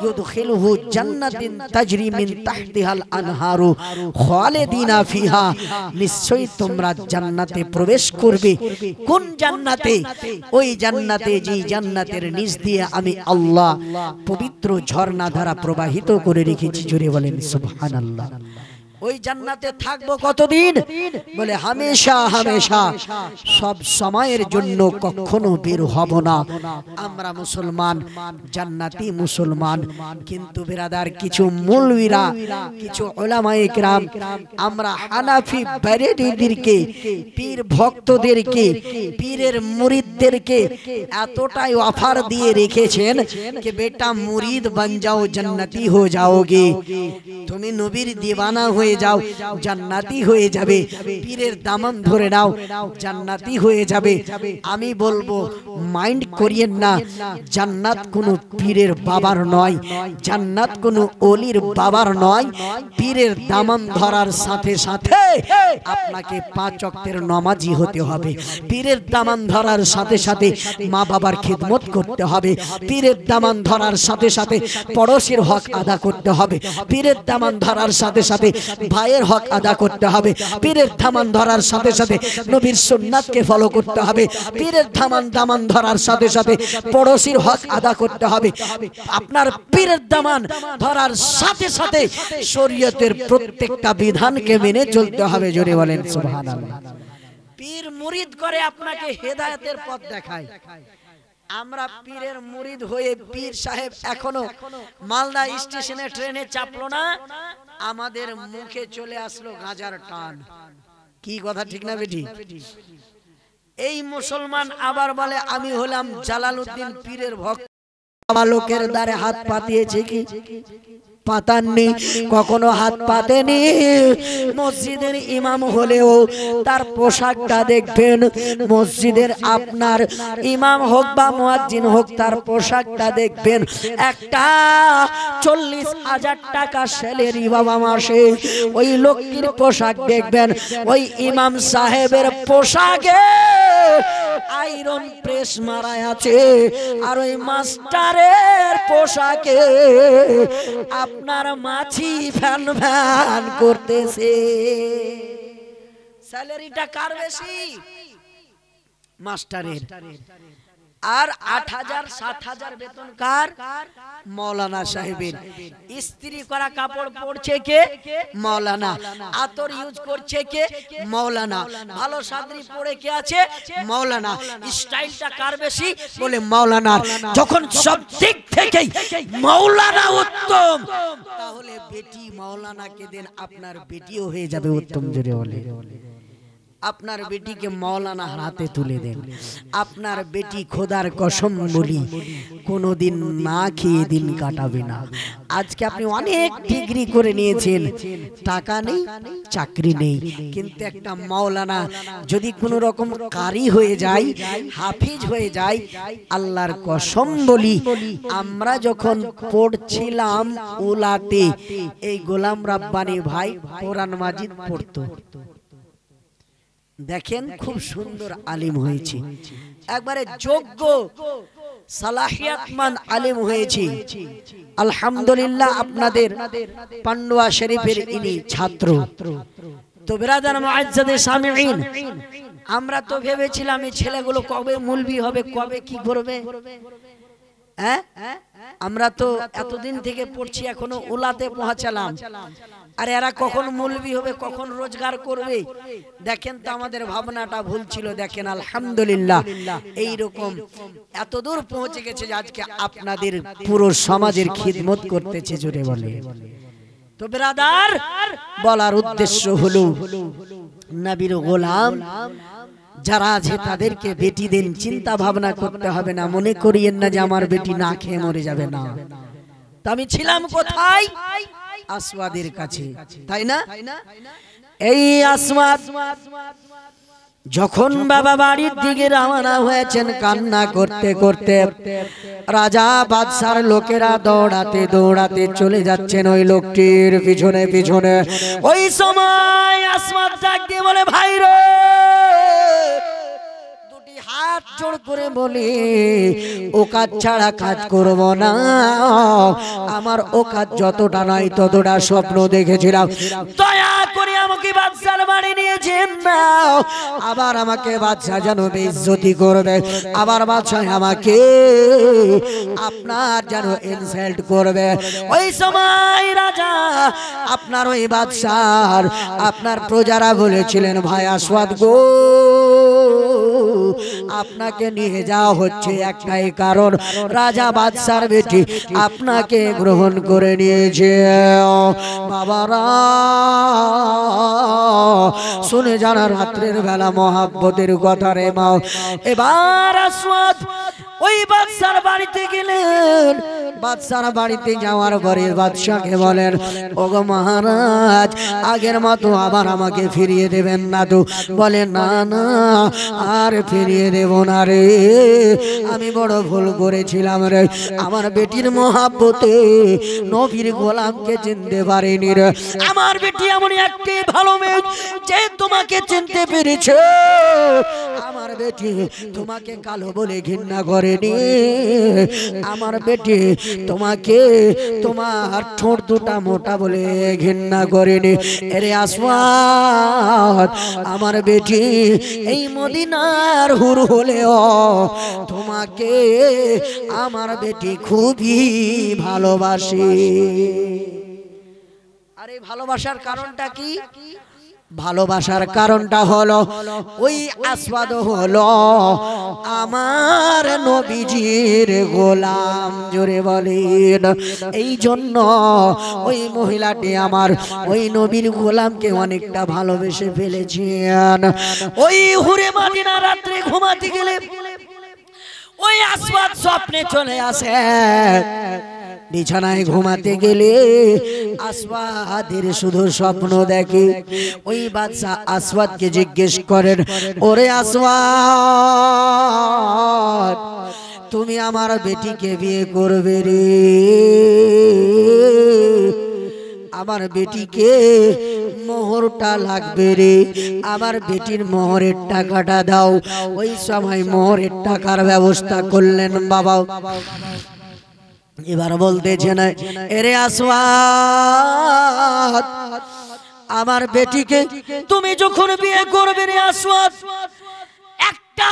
ইউদখিলহু জান্নাত তাজরি মিন তাহতিহাল আনহারু খালিদিনা ফিহা। নিশ্চয়ই তোমরা জান্নাতে প্রবেশ করবে। কোন জান্নাতে? ওই জান্নাতে যে জান্নাতের নিচ দিয়ে আমি আল্লাহ পবিত্র ঝর্ণা ধারা প্রবাহিত করে রেখেছি। জোরে বলেন সুবহানাল্লাহ। ওই জান্নাতে থাকবো কতদিন? বলে হামেশা হামেশা, সব সময়ের জন্য, কখনো বের হব না। আমরা মুসলমান, জান্নাতি মুসলমান। কিন্তু বিরাদার কিছু মৌলবীরা, কিছু উলামায়ে কেরাম, আমরা হানাফি বেরেলভীদেরকে, পীর ভক্তদেরকে, পীরের মুরিদদেরকে এতটাই অফার দিয়ে রেখেছেন कि बेटा मुरीद बन जाओ जन्नती हो जाओगे, তুমি নবীর দিওয়ানা হয়ে যাও জান্নাতি হয়ে যাবে, পীরের দামান ধরে নাও জান্নাতি হয়ে যাবে। আমি বলবো মাইন্ড করিয়েন না, জান্নাত কোনো পীরের বাবার নয়, জান্নাত কোনো ওলির বাবার নয়। পীরের দামান ধরার সাথে সাথে আপনাকে 5 ওয়াক্তের নামাজি হতে হবে। পীরের দামান ধরার সাথে সাথে মা বাবার খিদমত করতে হবে। পীরের দামান ধরার সাথে সাথে পড়োশির হক আদা করতে হবে। পীরের দামান ধরার সাথে সাথে ভাইয়ের হক আদা করতে হবে। পীরের দামান ধরার সাথে সাথে নবীর সুন্নাতকে ফলো করতে হবে। পীরের দামান ধরার সাথে সাথে পড়োশির হক আদা করতে হবে। আপনার পীরের দামান ধরার সাথে সাথে শরীয়তের প্রত্যেকটা বিধানকে মেনে চলতে হবে। জোরে বলেন সুবহানাল্লাহ। পীর মুরিদ করে আপনাকে হেদায়েতের পথ দেখায়। আমরা পীরের মুরিদ হয়ে পীর সাহেব এখনো মালদা স্টেশনে ট্রেনে চাপলো না, আমাদের মুখে চলে আসলো গাঁজার টান। কি কথা ঠিক না বেটি? এই মুসলমান আবার বলে আমি হলাম জালালউদ্দিন পীরের ভক্ত। লোকের দ্বারে হাত পাতিয়েছে কি? পাতাননি, কখনো হাত পাতেনি। মসজিদের ইমাম হলেও তার পোশাকটা দেখবেন, মসজিদের আপনার ইমাম হোক বা মুয়াজ্জিন হোক, তার পোশাকটা দেখবেন একটা 40,000 টাকা স্যালারি বাবা মাসে। ওই লোকটির পোশাক দেখবেন, ওই ইমাম সাহেবের পোশাকে আয়রন প্রেস মারা আছে, আর ওই মাস্টারের পোশাকে আপনার মাছি ফ্যান ফ্যান করতেছে। স্যালারিটা কার বেশি? মাস্টারের। আর ৮,০০০ ৭,০০০ বেতন কার? মৌলানা সাহেবের। ইস্ত্রি করা কাপড় পরছে কে? মৌলানা। আতর ইউজ করছে কে? মৌলানা। ভালো সাদরি পরে কে আছে? মৌলানা। স্টাইলটা কার বেশি? বলে মৌলানার। যখন সব দিক থেকে মৌলানা উত্তম, তাহলে বেটি মৌলানাকে দেন, আপনার বেটিও হয়ে যাবে উত্তম। জোরে বলে আপনার বেটিকে মৌলানা হাতে তুলে দেন। আপনার বেটি খোদার কসম বলি কোনোদিন না খেয়ে দিন কাটাবে না। আজকে আপনি অনেক ডিগ্রি করে নিয়েছেন, টাকা নেই, চাকরি নেই, কিন্তু একটা মৌলানা যদি কোনো রকম কারি হয়ে যায়, হাফিজ হয়ে যায়, আল্লাহর কসম বলি আমরা যখন পড়ছিলাম উলাতে, এই গোলাম রাব্বানি ভাই কোরআন মাজিদ পড়তো। দেখেন খুব সুন্দর আলিম হয়েছে, একবারে যোগ্য সালাহিয়াতমান আলিম হয়েছে। আলহামদুলিল্লাহ আপনাদের পান্ডুয়া শরীফের ইনি ছাত্র। তো বিরাদার মুআজ্জাদে সামিঈন, আমরা তো ভেবেছিলাম এই ছেলেগুলো কবে মুলবি হবে, কবে কি করবে। হ্যাঁ, আমরা তো এতদিন থেকে পড়ছি, এখনো উলাতে পৌঁছালাম, আর এরা কখন মুলবি হবে, কখন রোজগার করবে। দেখেন তো আমাদের ভাবনাটা ভুল ছিল। দেখেন আলহামদুলিল্লাহ এইরকম এত দূর পৌঁছে গেছে যে আজকে আপনাদের পুরো সমাজের খিদমত করতেছে। জোরে বলে। তো ব্রাদার, বলার উদ্দেশ্য হলো নবীর গোলাম যারা আছে তাদেরকে বেটি দেন, চিন্তা ভাবনা করতে হবে না। মনে করিয়েন না যে আমার বেটি না খেয়ে মরে যাবে না। তা আমি ছিলাম কোথায়? আসওয়াদের কাছে, তাই না? এই আসওয়াদ যখন বাবা বাড়ির দিকে রওনা হয়েছেন কান্না করতে করতে, রাজা বাদশার লোকেরা দৌড়াতে দৌড়াতে চলে যাচ্ছেন ওই লোকটির পিছনে পিছনে। ওই সময় আসওয়াদ ডাক দিয়ে বলে, ভাই রে, দুটি হাত জোড় করে বলি ও কাজ ছাড়া কাজ করব না। আমার ও কাজ যতটা নয় ততটা স্বপ্ন দেখেছিলাম, দয়া করে আমাকে বাদশার বাড়ি নিয়ে যেন না। আবার আমাকে বাদশা যেন বেইজ্জতি করবে, আবার বাদশা আমাকে আপনার যেন ইনসাল্ট করবে। ওই সময় রাজা আপনার ওই বাদশার আপনার প্রজারা বলেছিলেন, ভাই আসওয়াদ গো, আপনাকে নিয়ে যাওয়া হচ্ছে একটাই কারণ, রাজা বাদশার বেটি আপনাকে গ্রহণ করে নিয়েছে। বাবারা শুনে যারা রাত্রের বেলা মহাব্বতের কথা রে মা। এবার আসওয়াদ ওই বাদশার বাড়িতে গেলেন। বাদশার বাড়িতে যাওয়ার পরে বাদশাকে বলেন, ওগো মহারাজ, আগের মতো আবার আমাকে ফিরিয়ে দেবেন না তো? বলে, না না, আর ফিরিয়ে দেব না রে, আমি বড় ভুল করেছিলাম রে। আমার বেটির মহাব্বতে নবীর গোলামকে চিনতে পারিনি রে। আমার বেটি এমন একটি ভালো মেয়ে যে তোমাকে চিনতে পেরেছে। আমার বেটি তোমাকে কালো বলে ঘৃণা করেনি। আমার বেটি তোমাকে তোমার ঠোঁট দুটা মোটা বলে ঘৃণা করেনি। এরে আসওয়াদ, আমার বেটি এই মদিনার হুর হলেও তোমাকে আমার বেটি খুবই ভালোবাসে। আরে ভালোবাসার কারণটা কি? ভালোবাসার কারণটা হলো ওই আসওয়াদ হলো আমার নবীজির গোলাম। জোরে বলেন। এই জন্য ওই মহিলাটি আমার ওই নবীর গোলামকে অনেকটা ভালোবেসে ফেলেছেন। ওই হুরে মদিনা রাত্রে ঘুমাতে গেলে ওই আসওয়াদ স্বপ্নে চলে আসে। বিছানায় ঘুমাতে গেলে আসওয়াদের শুধু স্বপ্ন দেখে। ওই বাদশা আসওয়াদকে জিজ্ঞেস করেন, ওরে আসওয়াদ, তুমি আমার বেটিকে বিয়ে করবে রে? আমার বেটিকে মোহরটা লাগবে রে, আমার বেটির মোহরের টাকাটা দাও। ওই সময় মোহরের টাকার ব্যবস্থা করলেন বাবা। এবার বলতেছেন, এরে আসওয়াদ, আমার বেটিকে তুমি যখন বিয়ে করবে রে আসওয়াদ, একটা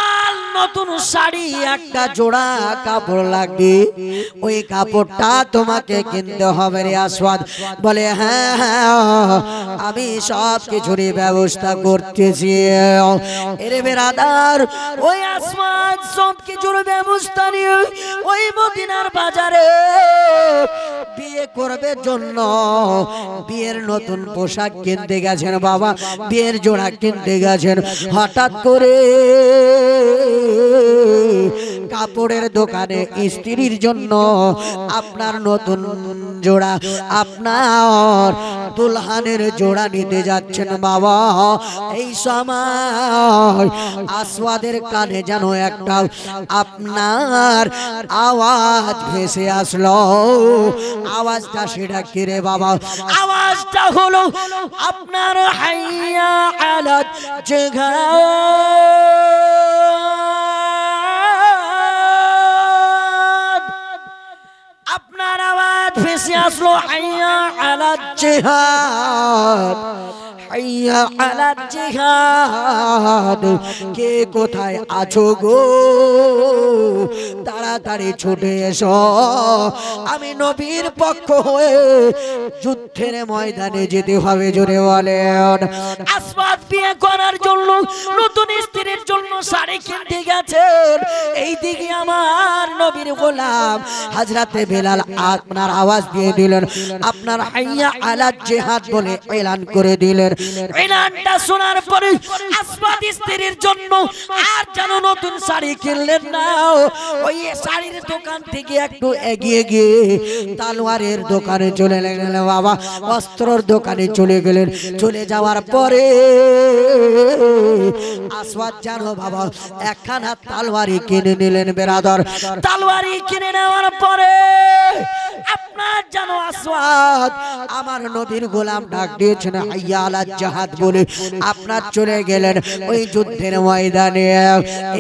নতুন শাড়ি, একটা জোড়া কাপড় লাগবে, ওই কাপড়টা তোমাকে কিনতে হবে রে আসওয়াদ। বলে হ্যাঁ হ্যাঁ, আমি সব কিছুর ব্যবস্থা করতেছি। এরে বেরাদার, ওই আসওয়াদ সব কিছুর ব্যবস্থা নিয়ে ওই মদিনার বাজারে বিয়ে করবে জন্য বিয়ের নতুন পোশাক কিনতে গেছেন বাবা, বিয়ের জোড়া কিনতে গেছেন। হঠাৎ করে কাপড়ের দোকানে স্ত্রীর জন্য আপনার নতুন জোড়া, আপনার দুলহানের জোড়া নিতে যাচ্ছেন বাবা। এই সময় আসওয়াদের কানে যেন একটা আপনার আওয়াজ ভেসে আসলো। আওয়াজটা সেটা কি রে বাবা? আওয়াজটা হলো আপনার হাইয়া আলাল জিহাদ। আপনার আওয়াজ ভেসে আসলো হাইয়া আলাল জিহাদ, হাইয়া আলাল জিহাদ। কে কোথায় আছো গো, তাড়াতাড়ি ছুটে এসো, আমি নবীর পক্ষ হয়ে যুদ্ধের ময়দানে যেতে হবে। জোরে বলেন। আসওয়াদ বিয়ে করার জন্য নতুন স্ত্রীর জন্য শাড়ি কিনতে গেছেন, এইদিকে আমার নবীর গোলাম হযরতে বেলাল আপনার আওয়াজ দিয়ে দিলেন, আপনার হাইয়া আলাল জিহাদ বলে এলান করে দিলেন। এলানটা শোনার পরে আসওয়াদ স্ত্রীর জন্য আর যেন নতুন শাড়ি কিনলেন না, ওই শাড়ির দোকান থেকে একটু এগিয়ে গিয়ে তালোয়ারের দোকানে চলে গেলেন বাবা, অস্ত্রর দোকানে চলে গেলেন। চলে যাওয়ার পরে আসওয়াদ যেন বাবা একখানা তালোয়ারি কিনে নিলেন বেরাদর। তালোয়ারি কিনে নেওয়ার পরে আপনার যেন আসওয়াদ আমার নবীর গোলাম ডাক দিয়েছেন হাইয়া আলাল জিহাদ বলে, আপনার চলে গেলেন ওই যুদ্ধের ময়দানে।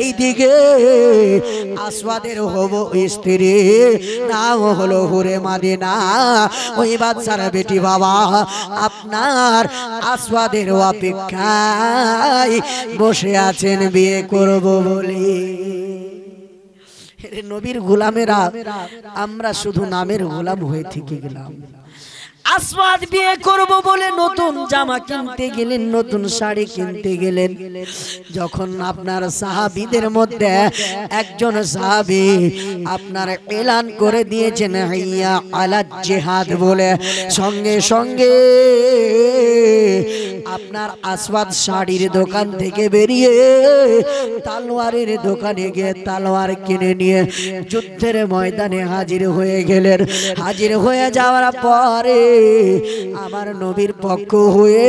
এইদিকে আসওয়াদের হবু স্ত্রী নাম হলো হুরে মাদিনা, ওই বাদশার বেটি বাবা আপনার আসওয়াদের অপেক্ষায় বসে আছেন বিয়ে করব বলে। নবীর গোলামেরা আমরা শুধু নামের গোলাম হয়ে থেকে গেলাম। আসওয়াদ বিয়ে করব বলে নতুন জামা কিনতে গেলেন, নতুন শাড়ি কিনতে গেলেন। যখন আপনার সাহাবীদের মধ্যে একজন সাহাবী আপনার এলান করে দিয়েছেন হাইয়া আলাল জিহাদ বলে, সঙ্গে সঙ্গে আপনার আসওয়াদ শাড়ির দোকান থেকে বেরিয়ে তালোয়ারের দোকানে গিয়ে তালোয়ার কিনে নিয়ে যুদ্ধের ময়দানে হাজির হয়ে গেলেন। হাজির হয়ে যাওয়ার পরে আমার নবীর পক্ষ হয়ে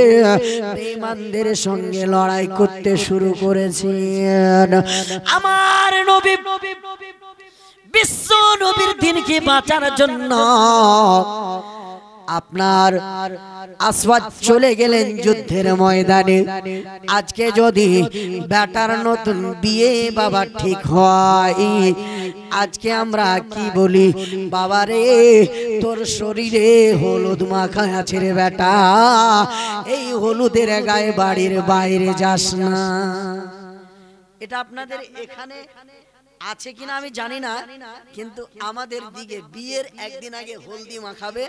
বেঈমানদের সঙ্গে লড়াই করতে শুরু করেছেন। আমার নবী বিশ্ব নবীর দিনকে বাঁচার জন্য আপনার আসওয়াদ চলে গেলেন যুদ্ধের ময়দানে। আজকে যদি বেটার নতুন বিয়ে বাবা ঠিক হয়, আজকে আমরা কি বলি, বাবারে তোর শরীরে হলুদ মাখা আছে রে বেটা, এই হলুদের গায়ে বাড়ির বাইরে যাস না। এটা আপনাদের এখানে আছে কিনা আমি জানি না, কিন্তু আমাদের দিকে বিয়ের একদিন আগে হলদি মাখাবে,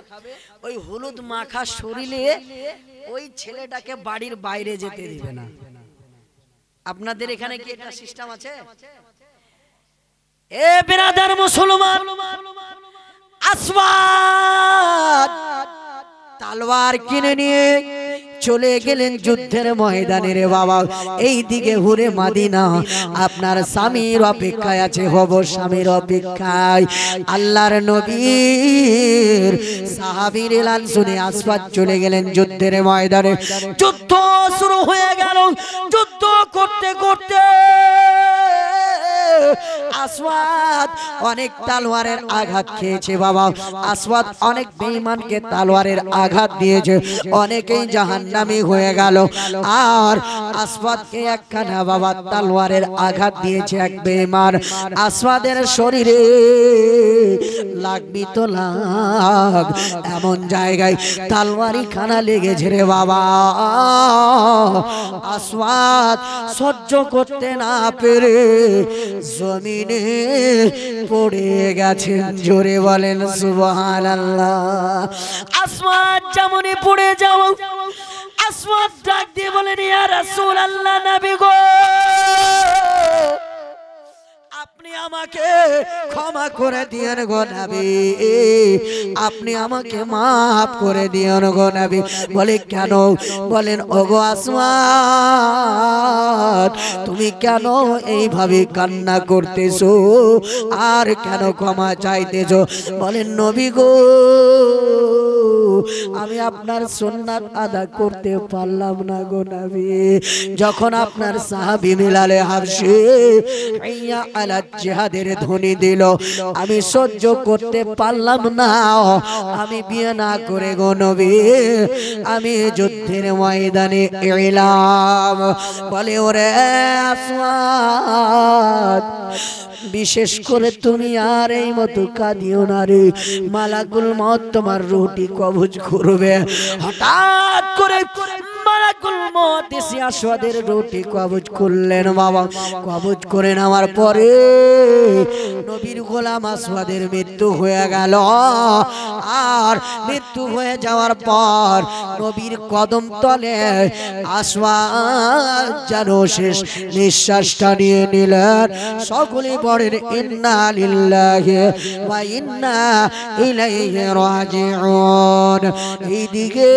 ওই হলুদ মাখা শরীরে ওই ছেলেটাকে বাড়ির বাইরে যেতে দিবে না। আপনাদের এখানে কি এটা সিস্টেম আছে? এ বিরাদার মুসলমান, আসওয়াদ তলোয়ার কিনে নিয়ে চলে গেলেন যুদ্ধের ময়দানে রে বাবা। এই দিকে হুরে মাদিনা আপনার স্বামীর অপেক্ষায় আছে, হব স্বামীর অপেক্ষায়। আল্লাহর নবীর সাহাবীর এলান শুনে আসওয়াদ চলে গেলেন যুদ্ধের ময়দানে। যুদ্ধ শুরু হয়ে গেল। যুদ্ধ করতে করতে আসওয়াদ অনেক তলোয়ারের আঘাত খেয়েছে বাবা, আসওয়াদ অনেক বেঈমানকে তলোয়ারের আঘাত দিয়েছে, অনেকেই জাহান্নামী হয়ে গেল। আর আসওয়াদকে একখানা বাবা তলোয়ারের আঘাত দিয়েছে এক বেঈমান, আসওয়াদের শরীরে লাগবি তো লাগ, এমন জায়গায় তলোয়ারি খানা লেগেছে রে বাবা। আসওয়াদ সহ্য করতে না পেরে জমিনে পড়ে গেছেন। জোরে বলেন সুবহানাল্লাহ। আসওয়াদ যেমন পড়ে যাও, আসওয়াদ ডাক দিয়ে বলেন ইয়া রাসূলুল্লাহ, নবী গো আপনি আমাকে ক্ষমা করে দিয়েন গো নবী, আপনি আমাকে মাফ করে দিয়েন গো নবী। বলে কেন? বলেন ওগো আসওয়াদ তুমি কেন এইভাবে কান্না করতেছো আর কেন ক্ষমা চাইতেছো? বলেন নবী গো আমি আপনার সুন্নাত আদা করতে পারলাম না গো নবী। যখন আপনার সাহাবী বিলালে হাবশী হাইয়া আলা জিহাদের ধ্বনি দিল, আমি সহ্য করতে পারলাম না, আমি বিয়ে না করে গো নবী আমি যুদ্ধের ময়দানে এলাম। বলে ওরে আসওয়াদ বিশেষ করে তুমি আর এই মতো কাঁদিও না রে, মালাকুল মউত তোমার রুটি কবজ করবে। হঠাৎ করে মালাকুল মউত এসে আসওয়াদের রুটি কবজ করলেন বাবা। কবজ করে নেওয়ার পরে নবীর গোলাম আসওয়াদের মৃত্যু হয়ে গেল। আর মৃত্যু হয়ে যাওয়ার পর নবীর কদম তলে আসওয়াদ যেন শেষ নিঃশ্বাসটা নিয়ে নিলেন। সকলে পড়েন ইন্না লিল্লাহি ওয়া ইন্না ইলাইহি রাজিউন। এইদিকে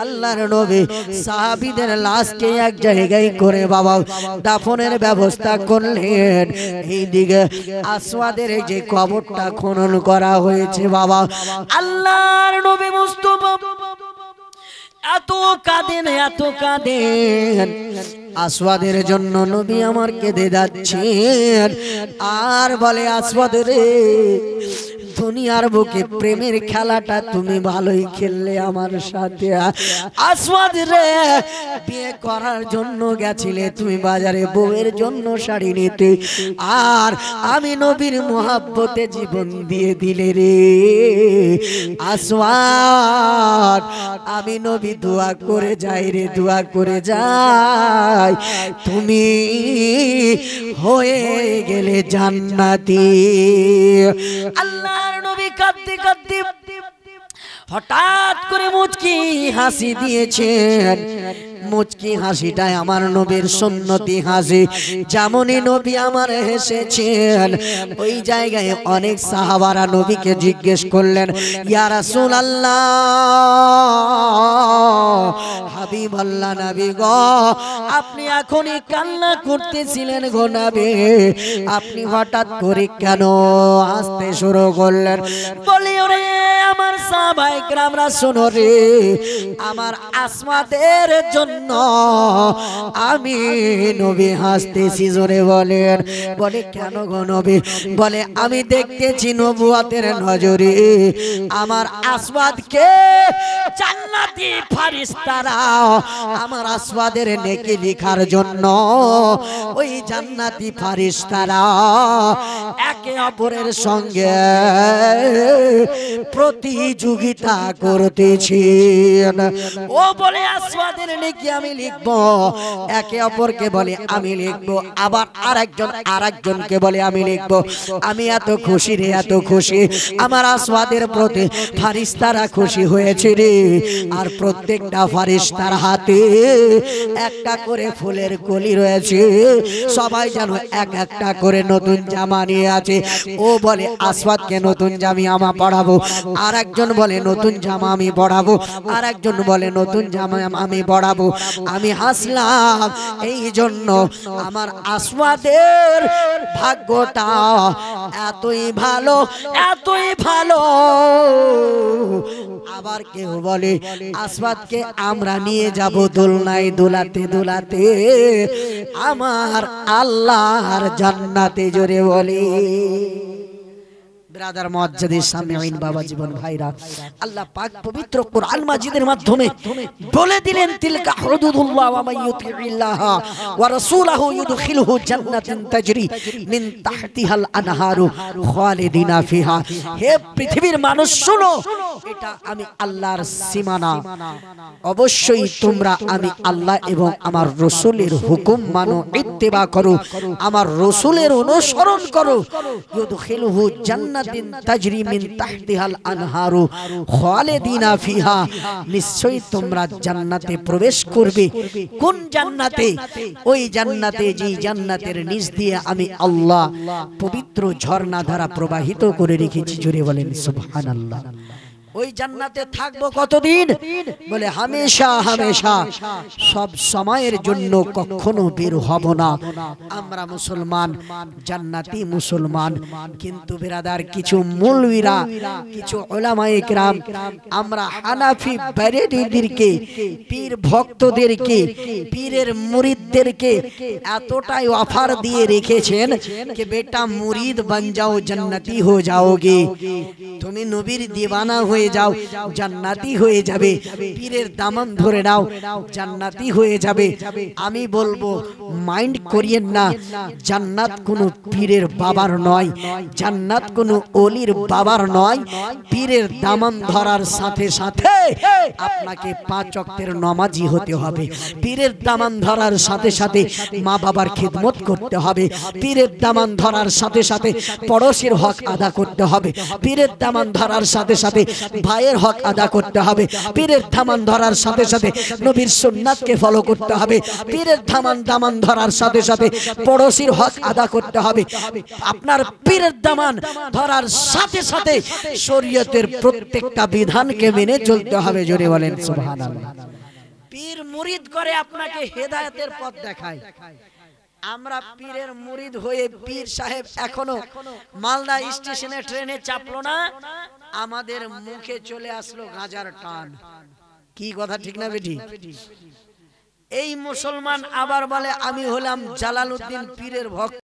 আল্লাহর নবী সাহাবীদের লাশকে এক জায়গায় করে বাবা দাফনের ব্যবস্থা করলেন। এইদিকে আসওয়াদের যে কবরটা খনন করা হয়েছে বাবা, আল্লাহর নবী মুস্তাফা এত কাঁদেন এত কাঁদেন, আসওয়াদের জন্য নবী আমার কেঁদে যাচ্ছেন। আর বলে আসওয়াদ রে দুনিয়ার বুকে প্রেমের খেলাটা তুমি ভালোই খেললে আমার সাথে। আসওয়াদ রে বিয়ে করার জন্য গেছিলে তুমি বাজারে বউয়ের জন্য শাড়ি নিতে, আর আমি নবীর মোহাব্বতে জীবন দিয়ে দিলে রে আসওয়াদ। আমি নবী দোয়া করে যাই রে, দোয়া করে যাই তুমি হয়ে গেলে জান্নাতি। আল্লাহর নবী কাঁদতে কাঁদতে হঠাৎ করে মুচকি হাসি দিয়েছেন। মুচকি হাসিটাই আমার নবীর সুন্নতি হাসি। যেমনই নবী আমার হেসেছেন ওই জায়গায় অনেক সাহাবারা নবীকে জিজ্ঞেস করলেন ইয়া রাসূলুল্লাহ, হাবিবাল্লাহ নবী গো আপনি এখনই কান্না করতেছিলেন গো নবী, আপনি হঠাৎ করে কেন হাসতে শুরু করলেন? বলি ওরে আমার সাহাবায়ে কেরামরা শোনো রে, আমার আসওয়াদের জন্য আমি নবী হাসতেছি। জোরে বলেন। বলে কেন গো নবী? বলে আমি দেখতেছি নবুয়তের নজরে আমার আসওয়াদকে জান্নাতি ফেরেশতারা আমার আসওয়াদের নেকি লেখার জন্য ওই জান্নাতি ফেরেশতারা একে অপরের সঙ্গে প্রতিযোগিতা করতেছেন। ও বলে আসওয়াদের নেকি আমি লিখব, একে অপরকে বলে আমি লিখব, আবার আরেকজনকে বলে আমি লিখব। আমি এত খুশি রে, এত খুশি আমার আসওয়াদের প্রতি ফেরেশতারা খুশি হয়েছে রে। আর প্রত্যেকটা ফেরেশতার হাতে একটা করে ফুলের কলি রয়েছে, সবাই যেন এক একটা করে নতুন জামা নিয়ে আছে। ও বলে আসওয়াদকে নতুন জামা পড়াবো, আর একজন বলে নতুন জামা আমি পড়াবো, আর একজন বলে নতুন জামা আমি পড়াবো। আমি হাসলাম এই জন্য আমার আসওয়াদের ভাগ্যটা এতই ভালো, এতই ভালো। আবার কেউ বলে আসওয়াদ আসওয়াদকে আমরা নিয়ে যাব দোলনায় দোলাতে দোলাতে আমার আল্লাহর জান্নাতে। জোরে বলি ব্রাদার মুআজ্জাদিস সামিঈন বাবা জীবন ভাইরা, আল্লাহ পাক পবিত্র কোরআন মাজিদের মাধ্যমে বলে দিলেন তিলকা হুদুদুল্লাহ ওয়া মান ইউতিইল্লাহ ওয়া রাসূলুহু ইউদখিলহু জান্নাতিন তাজরি মিন তাহতিহাল আনহারু খালিদিনা ফিহা। হে পৃথিবীর মানুষ শোনো, এটা আমি আল্লাহর সীমানা, অবশ্যই তোমরা আমি আল্লাহ এবং আমার রাসূলের হুকুম মানো, ইত্তেবা করো, আমার রাসূলের অনুসরণ করো। ইউদখিলহু জান্নাত তাজরি মিন তাহতিহাল আনহারু খালিদিনা ফিহা, নিশ্চয়ই তোমরা জান্নাতে প্রবেশ করবে। কোন জান্নাতে? ওই জান্নাতে যেই জান্নাতের নিচ দিয়ে আমি আল্লাহ পবিত্র ঝর্ণা ধারা প্রবাহিত করে রেখেছি। জোরে বলেন সুবহানাল্লাহ। ওই জান্নাতে থাকবো কতদিন? বলে হামেশা হামেশা, সব সময়ের জন্য, কখনো বের হব না। আমরা মুসলমান, জান্নাতি মুসলমান। কিন্তু বিরাদার কিছু মৌলভীরা, কিছু উলামায়ে কেরাম, আমরা হানাফি বেরেলিদেরকে, পীর ভক্তদেরকে, পীরের মুরিদদেরকে এতটাই অফার দিয়ে রেখেছেন कि बेटा मुरीद बन जाओ जन्नती हो जाओगे, তুমি নবীর দিওয়ানা হয়ে যাও জান্নাতি হয়ে যাবে, পীরের দামন ধরে নাও জান্নাতি হয়ে যাবে। আমি বলবো মাইন্ড করিয়েন না, জান্নাত কোনো পীরের বাবার নয়, জান্নাত কোনো ওলির বাবার নয়। পীরের দামন ধরার সাথে সাথে আপনাকে 5 ওয়াক্তের নামাজি হতে হবে, পীরের দামন ধরার সাথে সাথে মা বাবার খিদমত করতে হবে, পীরের দামন ধরার সাথে সাথে পড়োশির হক আদা করতে হবে, পীরের দামন ধরার সাথে সাথে ভাইয়ের হক আদা করতে হবে, পীরের দামন ধরার সাথে সাথে নবীর সুন্নাতকে ফলো করতে হবে, পীরের দামন ধরার সাথে সাথে পড়োশির হক আদা করতে হবে। আপনার পীরের দামন ধরার সাথে সাথে শরীয়তের প্রত্যেকটা বিধানকে মেনে চলতে হবে। জোরে বলেন সুবহানাল্লাহ। পীর মুরিদ করে আপনাকে হেদায়েতের পথ দেখায়। আমরা পীরের মুরিদ হয়ে পীর সাহেব এখনো মালদা স্টেশনে ট্রেনে চাপলো না, আমাদের মুখে চলে আসলো গাঁজার টান। কি কথা ঠিক না বেটি? এই মুসলমান আবার বলে আমি হলাম জালালউদ্দিন পীরের ভক্ত।